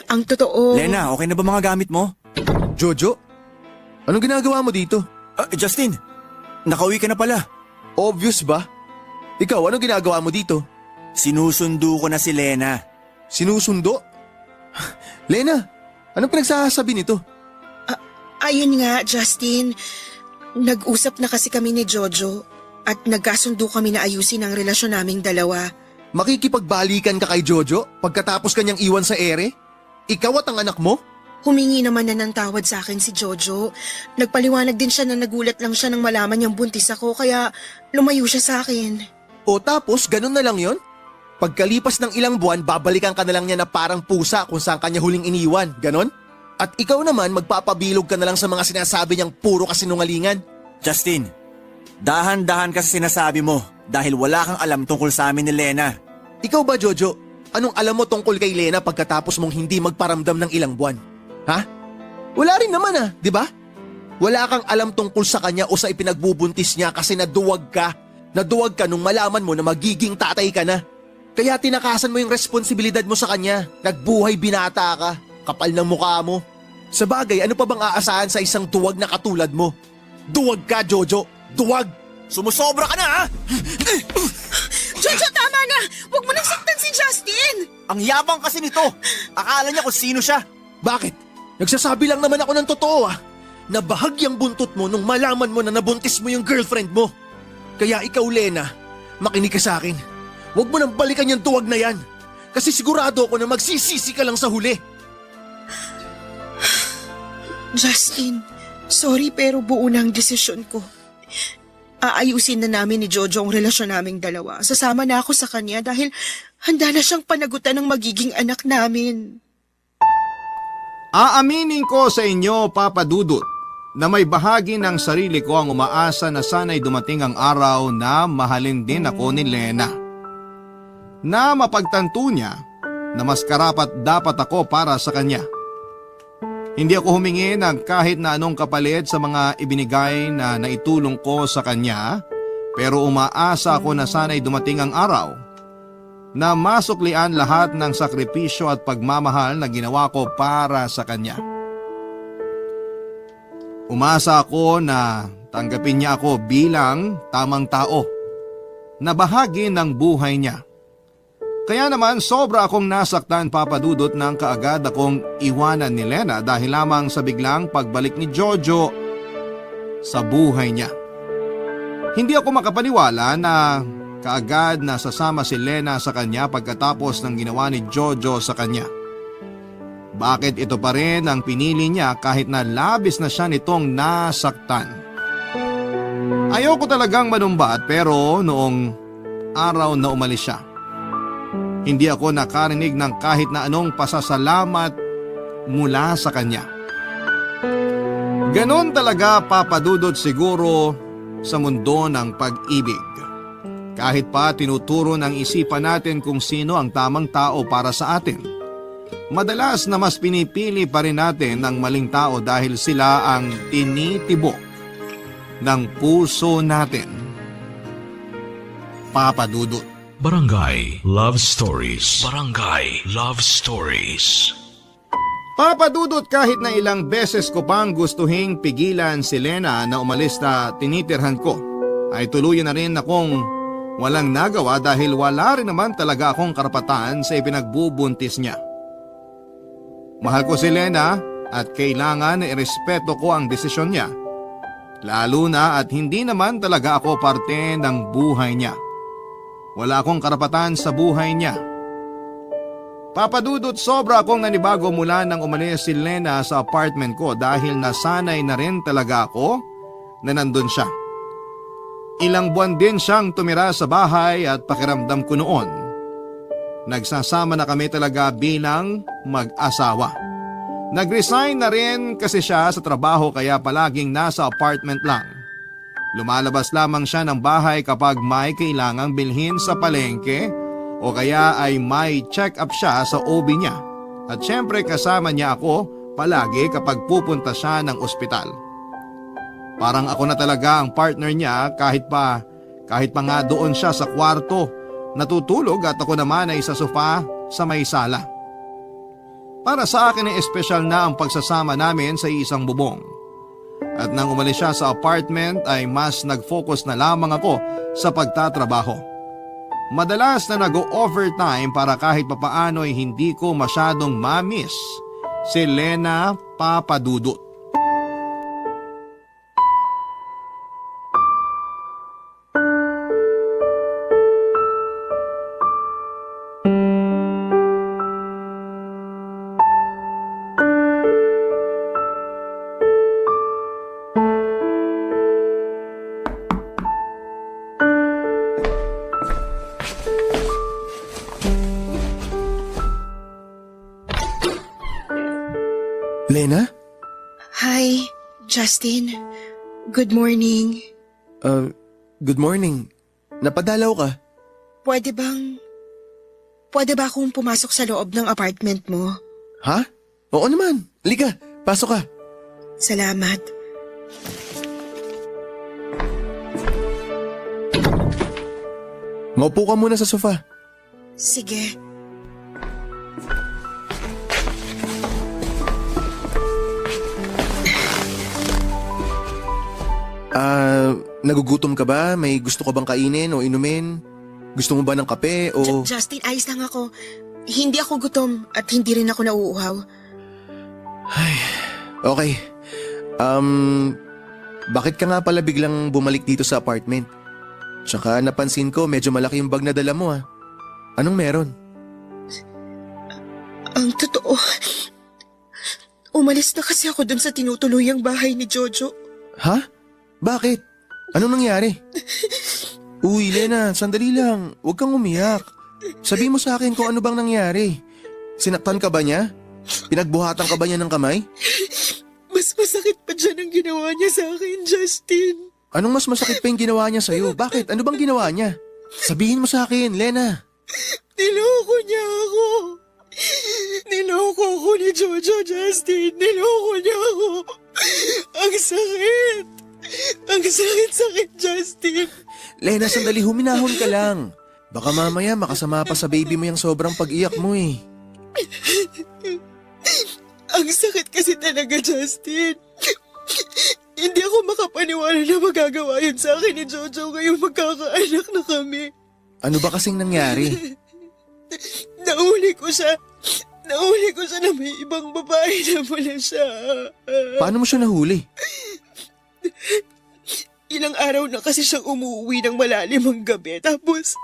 ang totoo... Lena, okay na ba mga gamit mo? Jojo? Anong ginagawa mo dito? Justin, nakauwi ka na pala. Obvious ba? Ikaw, anong ginagawa mo dito? Sinusundo ko na si Lena. Sinusundo? Lena, anong pinagsasabi nito? Ayun nga, Justin. Nag-usap na kasi kami ni Jojo at nagkasundo kami na ayusin ang relasyon naming dalawa. Makikipagbalikan ka kay Jojo pagkatapos kanyang iwan sa ere? Ikaw at ang anak mo? Humingi naman na ng tawad sa akin si Jojo. Nagpaliwanag din siya na nagulat lang siya nang malaman niyang buntis ako kaya lumayo siya sa akin. O tapos, ganun na lang yon? Pagkalipas ng ilang buwan, babalikan ka na lang niya na parang pusa kung saan kanya huling iniwan, ganon? At ikaw naman, magpapabilog ka na lang sa mga sinasabi niyang puro kasinungalingan. Justin, dahan-dahan kasi sinasabi mo dahil wala kang alam tungkol sa amin ni Lena. Ikaw ba, Jojo? Anong alam mo tungkol kay Lena pagkatapos mong hindi magparamdam ng ilang buwan? Ha? Wala rin naman di ba? Wala kang alam tungkol sa kanya o sa ipinagbubuntis niya kasi naduwag ka. Naduwag ka nung malaman mo na magiging tatay ka na. Kaya tinakasan mo yung responsibilidad mo sa kanya. Nagbuhay binata ka. Kapal ng mukha mo. Sa bagay, ano pa bang aasahan sa isang duwag na katulad mo? Duwag ka, Jojo. Duwag! Sumusobra ka na ha! Jojo, tama na! Huwag mo nang saktan si Justin! Ang yabang kasi nito. Akala niya kung sino siya. Bakit? Nagsasabi lang naman ako ng totoo Nabahagyang buntot mo nung malaman mo na nabuntis mo yung girlfriend mo. Kaya ikaw, Lena, makinig ka sa akin. Huwag mo nang balikan yung duwag na yan. Kasi sigurado ako na magsisisi ka lang sa huli. Justin, sorry pero buo na ang desisyon ko. Aayusin na namin ni Jojo ang relasyon naming dalawa. Sasama na ako sa kanya dahil handa na siyang panagutan ng magiging anak namin. Aaminin ko sa inyo, Papa Dudut, na may bahagi ng sarili ko ang umaasa na sana'y dumating ang araw na mahalin din ako ni Lena. na mapagtanto niya na mas karapat dapat ako para sa kanya. Hindi ako humingi ng kahit na anong kapalit sa mga ibinigay na naitulong ko sa kanya, pero umaasa ako na sana'y dumating ang araw na masuklian lahat ng sakripisyo at pagmamahal na ginawa ko para sa kanya. Umasa ako na tanggapin niya ako bilang tamang tao na bahagi ng buhay niya. Kaya naman sobra akong nasaktan, Papa Dudut, nang kaagad akong iwanan ni Lena dahil lamang sa biglang pagbalik ni Jojo sa buhay niya. Hindi ako makapaniwala na kaagad na sasama si Lena sa kanya pagkatapos ng ginawa ni Jojo sa kanya. Bakit ito pa rin ang pinili niya kahit na labis na siya nitong nasaktan? Ayoko talagang manumbat pero noong araw na umalis siya, hindi ako nakarinig ng kahit na anong pasasalamat mula sa kanya. Ganon talaga, Papa Dudut, siguro sa mundo ng pag-ibig. Kahit pa tinuturo ng isipan natin kung sino ang tamang tao para sa atin, madalas na mas pinipili pa rin natin ang maling tao dahil sila ang tinitibok ng puso natin. Papa Dudut. Barangay Love Stories. Barangay Love Stories. Papa Dudut, kahit na ilang beses ko pang gustuhing pigilan si Lena na umalis na tinitirhan ko, ay tuluyan na rin akong walang nagawa dahil wala rin naman talaga akong karapatan sa ipinagbubuntis niya. Mahal ko si Lena at kailangan na irespeto ko ang desisyon niya, lalo na at hindi naman talaga ako parte ng buhay niya. Wala akong karapatan sa buhay niya. Papa Dudut, sobra akong nanibago mula nang umalis si Lena sa apartment ko dahil nasanay na rin talaga ako na nandun siya. Ilang buwan din siyang tumira sa bahay at pakiramdam ko noon, nagsasama na kami talaga bilang mag-asawa. Nag-resign na rin kasi siya sa trabaho kaya palaging nasa apartment lang. Lumalabas lamang siya ng bahay kapag may kailangang bilhin sa palengke o kaya ay may check-up siya sa OB niya. At syempre kasama niya ako palagi kapag pupunta siya ng ospital. Parang ako na talaga ang partner niya kahit pa nga doon siya sa kwarto natutulog at ako naman ay sa sofa sa may sala. Para sa akin ay espesyal na ang pagsasama namin sa isang bubong. At nang umalis siya sa apartment ay mas nag-focus na lamang ako sa pagtatrabaho. Madalas na nag-overtime para kahit papaano ay hindi ko masyadong ma-miss si Lena, Papa Dudut. Lena? Hi, Justin. Good morning. Good morning. Napadalaw ka? Pwede ba akong pumasok sa loob ng apartment mo? Ha? Oo naman. Halika, pasok ka. Salamat. Maupo ka muna sa sofa. Sige. Nagugutom ka ba? May gusto ka bang kainin o inumin? Gusto mo ba ng kape o... Justin, ayos lang ako. Hindi ako gutom at hindi rin ako nauuhaw. Okay. Bakit ka nga pala biglang bumalik dito sa apartment? Tsaka napansin ko medyo malaki yung bag na dala mo Anong meron? Ang totoo, umalis na kasi ako dun sa tinutuluyang bahay ni Jojo. Ha? Bakit? Anong nangyari? Uy, Lena, sandali lang. Huwag kang umiyak. Sabi mo sa akin kung ano bang nangyari. Sinaktan ka ba niya? Pinagbuhatan ka ba niya ng kamay? Mas masakit pa dyan ang ginawa niya sa akin, Justin. Anong mas masakit pa yung ginawa niya sa'yo? Bakit? Ano bang ginawa niya? Sabihin mo sa akin, Lena. Niloko niya ako. Niloko ako ni Jojo, Justin. Niloko niya ako. Ang sakit. Ang sakit, Justin. Lena, sandali, huminahon ka lang. Baka mamaya makasama pa sa baby mo yung sobrang pag-iyak mo eh. Ang sakit kasi talaga, Justin. Hindi ako makapaniwala na magagawa yun sa akin ni Jojo ngayong magkakaanak na kami. Ano ba kasing nangyari? Nahuli ko siya na may ibang babae na pala siya. Paano mo siya nahuli? Ilang araw na kasi siyang umuwi ng malalim ang gabi. Tapos,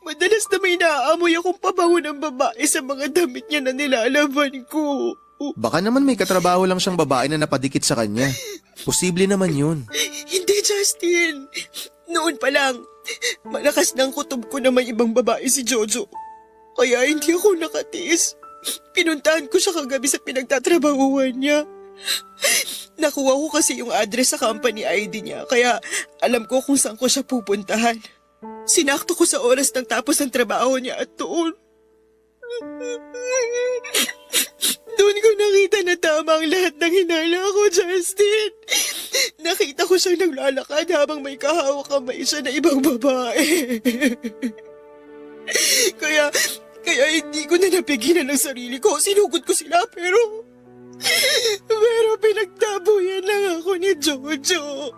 madalas na may naaamoy akong pabango ng babae sa mga damit niya na nilalaban ko. Baka naman may katrabaho lang siyang babae na napadikit sa kanya. Posible naman yun. Hindi, Justin. Noon pa lang, malakas ng kutob ko na may ibang babae si Jojo. Kaya hindi ako nakatiis. Pinuntahan ko siya kagabi sa pinagtatrabahuan niya. Nakuha ko kasi yung address sa company ID niya, kaya alam ko kung saan ko siya pupuntahan. Sinakto ko sa oras ng tapos ng trabaho niya at doon. Doon ko nakita na tama ang lahat ng hinala ko, Justin. Nakita ko siyang naglalakad habang may kahawak kamay siya na ibang babae. Kaya hindi ko na napigilan ang sarili ko. Sinugod ko sila pero pinagtabuyan lang ako ni Jojo.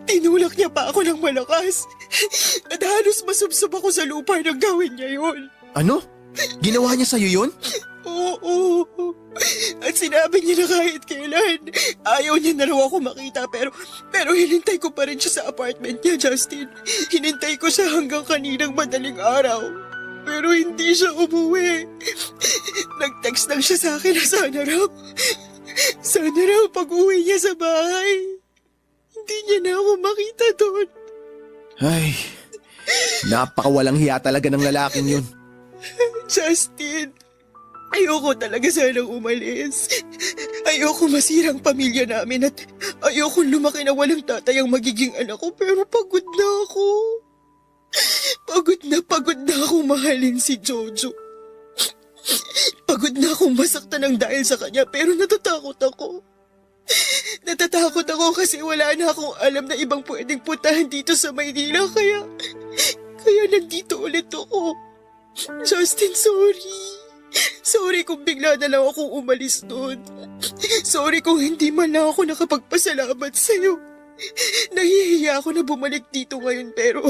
Tinulak niya pa ako ng malakas. At halos masubsob ako sa lupa nang gawin niya yun. Ano? Ginawa niya sa'yo yun? Oo. At sinabi niya na kahit kailan, ayaw niya na raw ako makita pero hinintay ko pa rin siya sa apartment niya, Justin. Hinintay ko siya hanggang kaninang madaling araw. Pero hindi siya umuwi. Nag-text lang siya sa akin na sana raw pag-uwi niya sa bahay. Hindi niya na ako makita doon. Ay, napakawalang hiya talaga ng lalaking yun. Justin, ayoko talaga sanang umalis. Ayoko masirang pamilya namin at ayoko lumaki na walang tatay ang magiging anak ko pero pagod na ako. Pagod na akong mahalin si Jojo. Pagod na akong masaktan ng dahil sa kanya pero natatakot ako. Natatakot ako kasi wala na akong alam na ibang pwedeng puntahan dito sa Maynila kaya nandito ulit ako. Justin, sorry. Sorry kung bigla na lang akong umalis doon. Sorry kung hindi man lang ako nakapagpasalamat sa'yo. Nahihiya ako na bumalik dito ngayon pero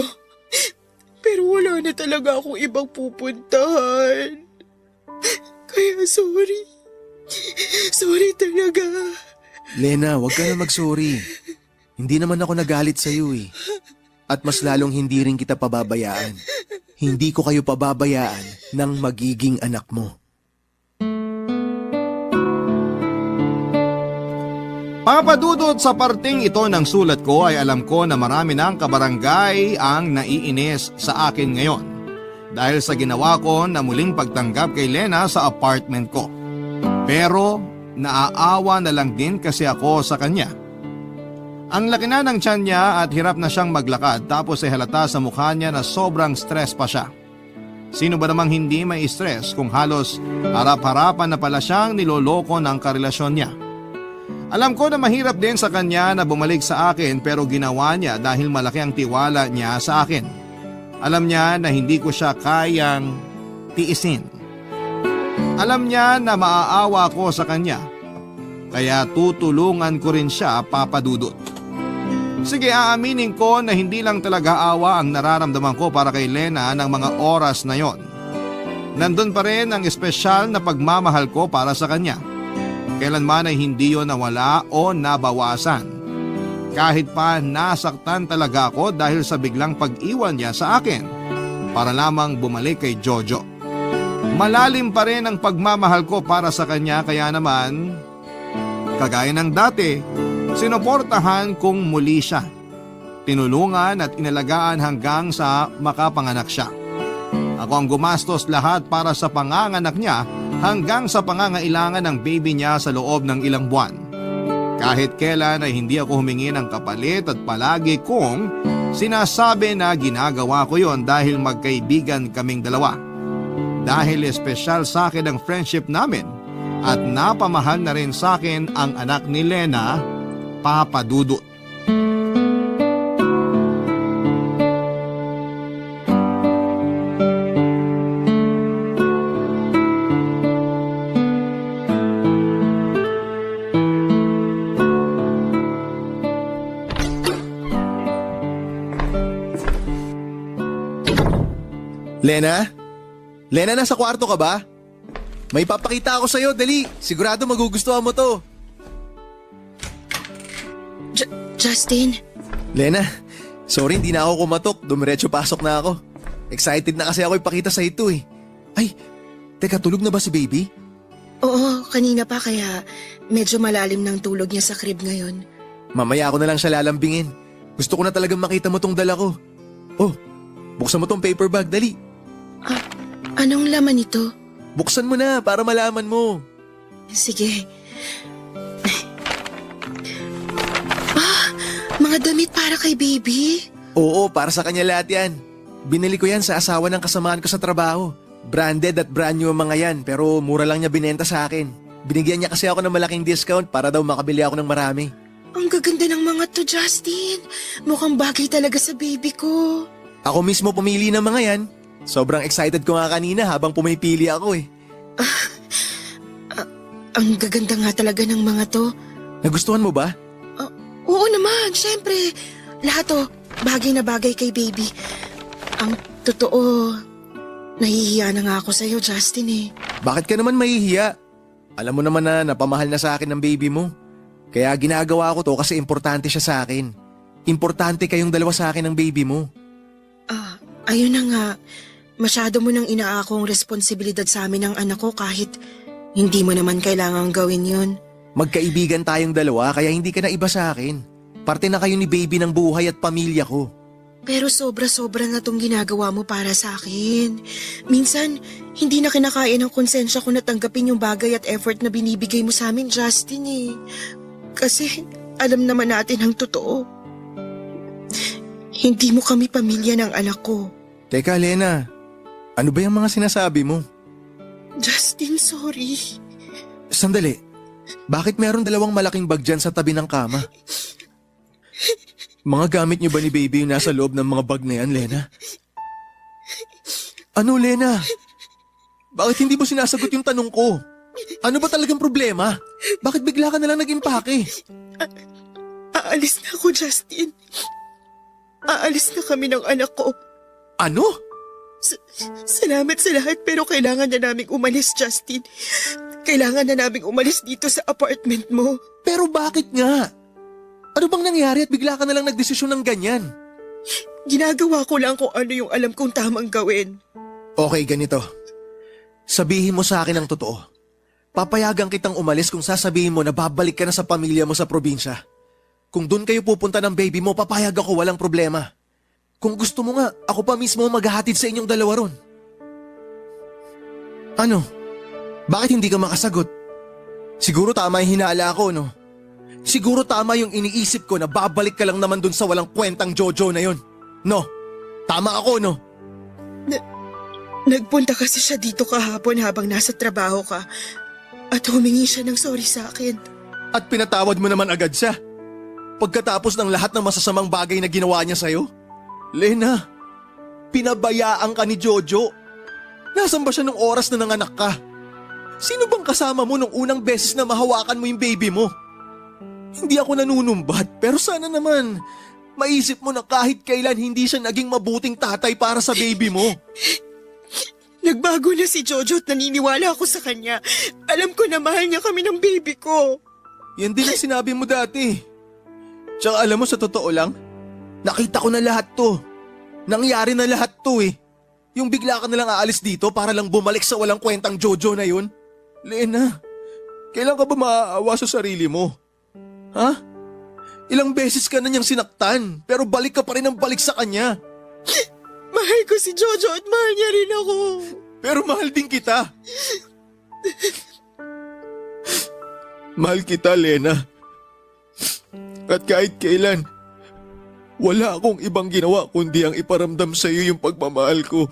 wala na talaga akong ibang pupuntahan. Kaya sorry. Sorry talaga. Lena, huwag ka na mag-sorry. Hindi naman ako nagalit sa'yo eh. At mas lalong hindi rin kita pababayaan. Hindi ko kayo pababayaan ng magiging anak mo. Papadudot sa parting ito ng sulat ko ay alam ko na marami ng kabarangay ang naiinis sa akin ngayon dahil sa ginawa ko na muling pagtanggap kay Lena sa apartment ko. Pero naaawa na lang din kasi ako sa kanya. Ang laki na ng tiyan niya at hirap na siyang maglakad tapos ay halata sa mukha niya na sobrang stress pa siya. Sino ba namang hindi may stress kung halos harap-harapan na pala siyang niloloko ng karelasyon niya? Alam ko na mahirap din sa kanya na bumalik sa akin pero ginawa niya dahil malaki ang tiwala niya sa akin. Alam niya na hindi ko siya kayang tiisin. Alam niya na maaawa ko sa kanya. Kaya tutulungan ko rin siya, papadudot. Sige, aaminin ko na hindi lang talaga awa ang nararamdaman ko para kay Lena ng mga oras na yon. Nandun pa rin ang espesyal na pagmamahal ko para sa kanya. Kailanman ay hindi yon nawala o nabawasan. Kahit pa nasaktan talaga ako dahil sa biglang pag-iwan niya sa akin para lamang bumalik kay Jojo. Malalim pa rin ang pagmamahal ko para sa kanya kaya naman, kagaya ng dati, sinuportahan kong muli siya. Tinulungan at inalagaan hanggang sa makapanganak siya. Ako ang gumastos lahat para sa panganganak niya hanggang sa pangangailangan ng baby niya sa loob ng ilang buwan. Kahit kailan ay hindi ako humingi ng kapalit at palagi kong Sinasabi na ginagawa ko yon dahil magkaibigan kaming dalawa. Dahil espesyal sa akin ang friendship namin at napamahal na rin sa akin ang anak ni Lena, Papa Dudut. Lena? Lena, nasa kwarto ka ba? May papakita ako sa'yo, dali. Sigurado magugustuhan mo to. Justin, Lena, sorry hindi na ako kumatok. Dumiretso pasok na ako. Excited na kasi ako ipakita sa ito eh. Ay, teka, tulog na ba si baby? oo, kanina pa kaya medyo malalim ng tulog niya sa crib ngayon. Mamaya ako na lang siya lalambingin. Gusto ko na talagang makita mo tong dala ko. Oh, buksan mo tong paper bag, dali. Anong laman nito? Buksan mo na para malaman mo. Sige. Mga damit para kay baby? Oo, para sa kanya lahat yan. Binili ko yan sa asawa ng kasamaan ko sa trabaho. Branded at brand new ang mga yan, pero mura lang niya binenta sa akin. Binigyan niya kasi ako ng malaking discount para daw makabili ako ng marami. Ang gaganda ng mga to, Justin. Mukhang bagay talaga sa baby ko. Ako mismo pumili ng mga yan. Sobrang excited ko nga kanina habang pumipili ako eh. Ang gaganda nga talaga ng mga to. Nagustuhan mo ba? Oo naman, syempre. Lahat to, bagay na bagay kay baby. Ang totoo, nahihiya na nga ako sa'yo, Justin eh. Bakit ka naman mahihiya? Alam mo naman na napamahal na sa akin ng baby mo. Kaya ginagawa ko to kasi importante siya sa akin. Importante kayong dalawa sa akin ng baby mo. Ayun na nga. Masyado mo nang inaakong responsibilidad sa amin ng anak ko kahit hindi mo naman kailangang gawin yun. Magkaibigan tayong dalawa kaya hindi ka na iba sa akin. Parte na kayo ni baby ng buhay at pamilya ko. Pero sobra-sobra na tong ginagawa mo para sa akin. Minsan, hindi na kinakaya ng konsensya ko na tanggapin yung bagay at effort na binibigay mo sa amin, Justin eh. Kasi alam naman natin ang totoo. Hindi mo kami pamilya ng anak ko. Teka, Lena. Ano ba yung mga sinasabi mo? Justin, sorry. Sandali. Bakit meron dalawang malaking bag dyan sa tabi ng kama? Mga gamit niyo ba ni baby yung nasa loob ng mga bag na yan, Lena? Ano, Lena? Bakit hindi mo sinasagot yung tanong ko? Ano ba talagang problema? Bakit bigla ka nalang nag-impake? Aalis na ako, Justin. Aalis na kami ng anak ko. Ano? Salamat sa lahat pero kailangan na naming umalis, Justin. Kailangan na naming umalis dito sa apartment mo. Pero bakit nga? Ano bang nangyari at bigla ka nalang nagdesisyon ng ganyan? Ginagawa ko lang kung ano yung alam kong tamang gawin. Okay, ganito. Sabihin mo sa akin ang totoo. Papayagan kitang umalis kung sasabihin mo na babalik ka na sa pamilya mo sa probinsya. Kung doon kayo pupunta ng baby mo, papayag ako, walang problema. Kung gusto mo nga, ako pa mismo maghahatid sa inyong dalawa ron. Ano? Bakit hindi ka makasagot? Siguro tama yung hinala ko, no? Siguro tama yung iniisip ko na babalik ka lang naman dun sa walang kwentang Jojo na yun. No? Tama ako, no? Nagpunta kasi siya dito kahapon habang nasa trabaho ka at humingi siya ng sorry sa akin. At pinatawad mo naman agad siya. Pagkatapos ng lahat ng masasamang bagay na ginawa niya sa'yo? Lena, pinabayaan ka ni Jojo. Nasaan ba siya nung oras na nanganak ka? Sino bang kasama mo nung unang beses na mahawakan mo yung baby mo? Hindi ako nanunumbat pero sana naman maisip mo na kahit kailan hindi siya naging mabuting tatay para sa baby mo. Nagbago na si Jojo at naniniwala ako sa kanya. Alam ko na mahal niya kami ng baby ko. Yan din ang sinabi mo dati. Tsaka alam mo sa totoo lang, nakita ko na lahat to. Nangyari na lahat to eh. Yung bigla ka nalang aalis dito para lang bumalik sa walang kwentang Jojo na yun. Lena, kailan ka ba maaawa sa sarili mo? Ha? Ilang beses ka na niyang sinaktan pero balik ka pa rin ang balik sa kanya. Mahal ko si Jojo at mahal niya rin ako. Pero mahal din kita. Mahal kita, Lena. At kahit kailan, Wala akong ibang ginawa kundi ang iparamdam sa iyo yung pagmamahal ko.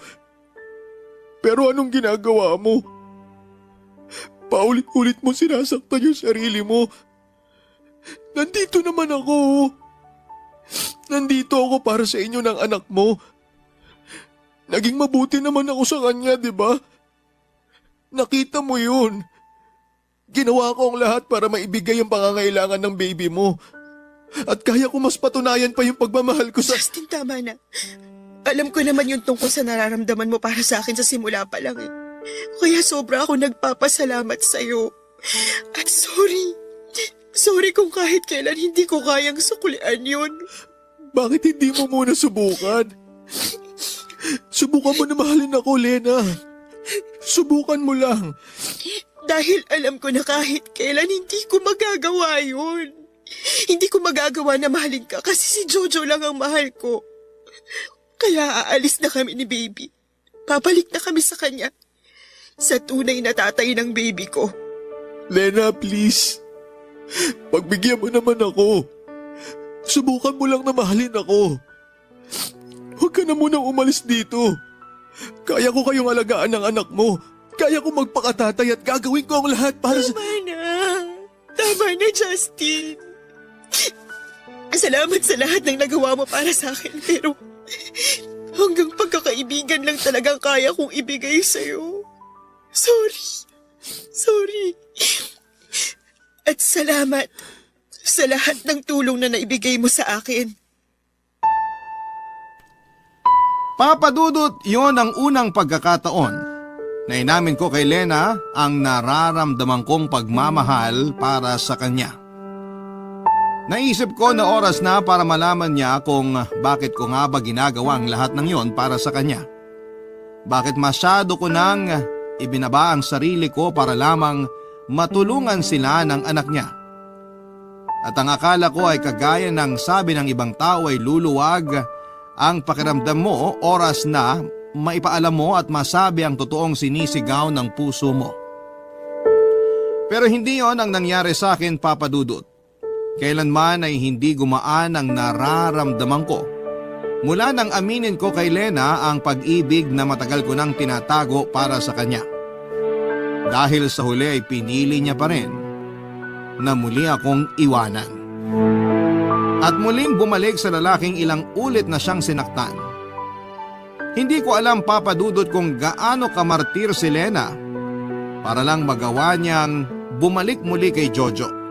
Pero anong ginagawa mo? Paulit-ulit mo sinasaktan yung sarili mo. Nandito naman ako. Nandito ako para sa inyo ng anak mo. Naging mabuti naman ako sa kanya, di ba? Nakita mo yun. Ginawa ko ang lahat para maibigay ang pangangailangan ng baby mo. At kaya ko mas patunayan pa yung pagmamahal ko sa... Justin, tama na. Alam ko naman yung tungkol sa nararamdaman mo para sa akin sa simula pa lang eh. Kaya sobra ako nagpapasalamat sa'yo. At sorry. Sorry kung kahit kailan hindi ko kayang suklian yun. Bakit hindi mo muna subukan? Subukan mo na mahalin ako, Lena. Subukan mo lang. Dahil alam ko na kahit kailan hindi ko magagawa yun. Hindi ko magagawa na mahalin ka kasi si Jojo lang ang mahal ko. Kaya aalis na kami ni baby. Babalik na kami sa kanya. Sa tunay na tatay ng baby ko. Lena, please. Pagbigyan mo naman ako. Subukan mo lang na mahalin ako. Huwag ka na munang umalis dito. Kaya ko kayong alagaan ng anak mo. Kaya ko magpakatatay at gagawin ko ang lahat para sa... Tama na, Justin. Salamat sa lahat ng nagawa mo para sa akin, pero hanggang pagkakaibigan lang talagang kaya kong ibigay sa'yo. Sorry. At salamat sa lahat ng tulong na naibigay mo sa akin. Papa Dudut, yon ang unang pagkakataon na inamin ko kay Lena ang nararamdaman kong pagmamahal para sa kanya. Naisip ko na oras na para malaman niya kung bakit ko nga ba ginagawa ang lahat ng yon para sa kanya. Bakit masyado ko nang ibinaba ang sarili ko para lamang matulungan sila ng anak niya. At ang akala ko ay kagaya ng sabi ng ibang tao ay luluwag ang pakiramdam mo oras na maipaalam mo at masabi ang totoong sinisigaw ng puso mo. Pero hindi yon ang nangyari sa akin, Papa Dudut. Kailanman ay hindi gumaan ang nararamdaman ko. Mula nang aminin ko kay Lena ang pag-ibig na matagal ko nang tinatago para sa kanya. Dahil sa huli ay pinili niya pa rin na muli akong iwanan. At muling bumalik sa lalaking ilang ulit na siyang sinaktan. Hindi ko alam, Papa Dudut, kung gaano kamartir si Lena para lang magawa niyang bumalik muli kay Jojo.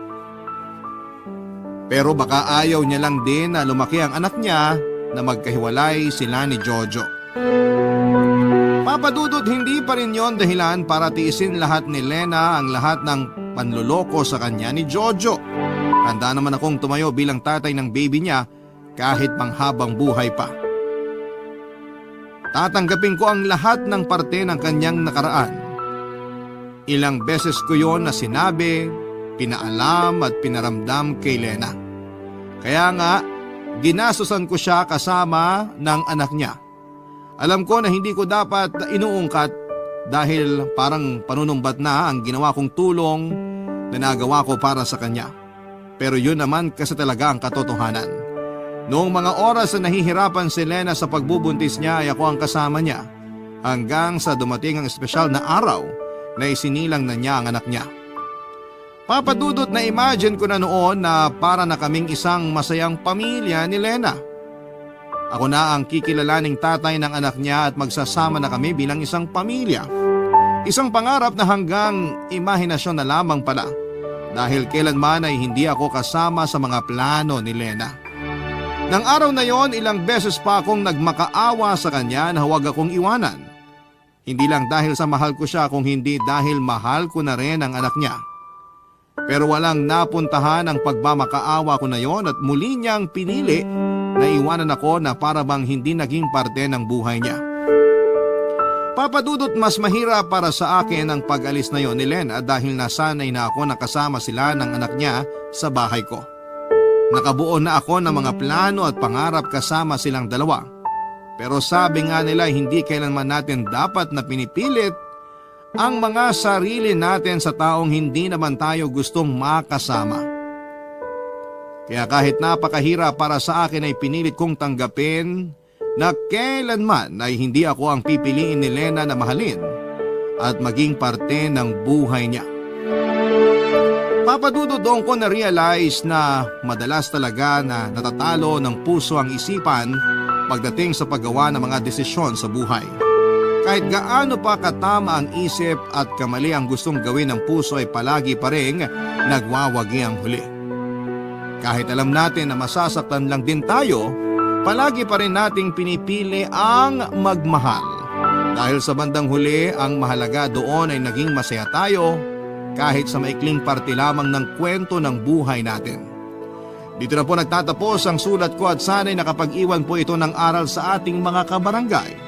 Pero baka ayaw niya lang din na lumaki ang anak niya na magkahiwalay sila ni Jojo. Papa Dudut, hindi pa rin yon dahilan para tiisin lahat ni Lena ang lahat ng panluloko sa kanya ni Jojo. Handa naman akong tumayo bilang tatay ng baby niya kahit panghabang buhay pa. Tatanggapin ko ang lahat ng parte ng kanyang nakaraan. Ilang beses ko yon na sinabi, pinaalam at pinaramdam kay Lena. Kaya nga, ginasusan ko siya kasama ng anak niya. Alam ko na hindi ko dapat inuungkat dahil parang panunumbat na ang ginawa kong tulong na nagawa ko para sa kanya. Pero yun naman kasi talaga ang katotohanan. Noong mga oras na nahihirapan si Lena sa pagbubuntis niya ay ako ang kasama niya hanggang sa dumating ang espesyal na araw na isinilang na niya ang anak niya. Papa Dudut, na imagine ko na noon na para na kaming isang masayang pamilya ni Lena. Ako na ang kikilalaning tatay ng anak niya at magsasama na kami bilang isang pamilya. Isang pangarap na hanggang imahinasyon na lamang pala dahil kailanman ay hindi ako kasama sa mga plano ni Lena. Nang araw na yon, ilang beses pa akong nagmakaawa sa kanya na huwag akong iwanan. Hindi lang dahil sa mahal ko siya kung hindi dahil mahal ko na rin ang anak niya. Pero walang napuntahan ang pagmamakaawa ko na yon at muli niyang pinili na iwanan ako na para bang hindi naging parte ng buhay niya. Papa Dudut, mas mahirap para sa akin ang pag-alis na yon ni Lena dahil nasanay na ako nakasama sila ng anak niya sa bahay ko. Nakabuo na ako ng mga plano at pangarap kasama silang dalawa. Pero sabi nga nila hindi kailanman natin dapat na pinipilit ang mga sarili natin sa taong hindi naman tayo gustong makasama. Kaya kahit napakahirap para sa akin ay pinilit kong tanggapin na kailanman ay hindi ako ang pipiliin ni Lena na mahalin at maging parte ng buhay niya. Papadudod doon ko na-realize na madalas talaga na natatalo ng puso ang isipan pagdating sa paggawa ng mga desisyon sa buhay. Kahit gaano pa katama ang isip at kamali ang gustong gawin ng puso ay palagi pa rin nagwawagi ang huli. Kahit alam natin na masasaktan lang din tayo, palagi pa rin nating pinipili ang magmahal. Dahil sa bandang huli, ang mahalaga doon ay naging masaya tayo kahit sa maikling parte lamang ng kwento ng buhay natin. Dito na po nagtatapos ang sulat ko at sana'y nakapag-iwan po ito ng aral sa ating mga kabarangay.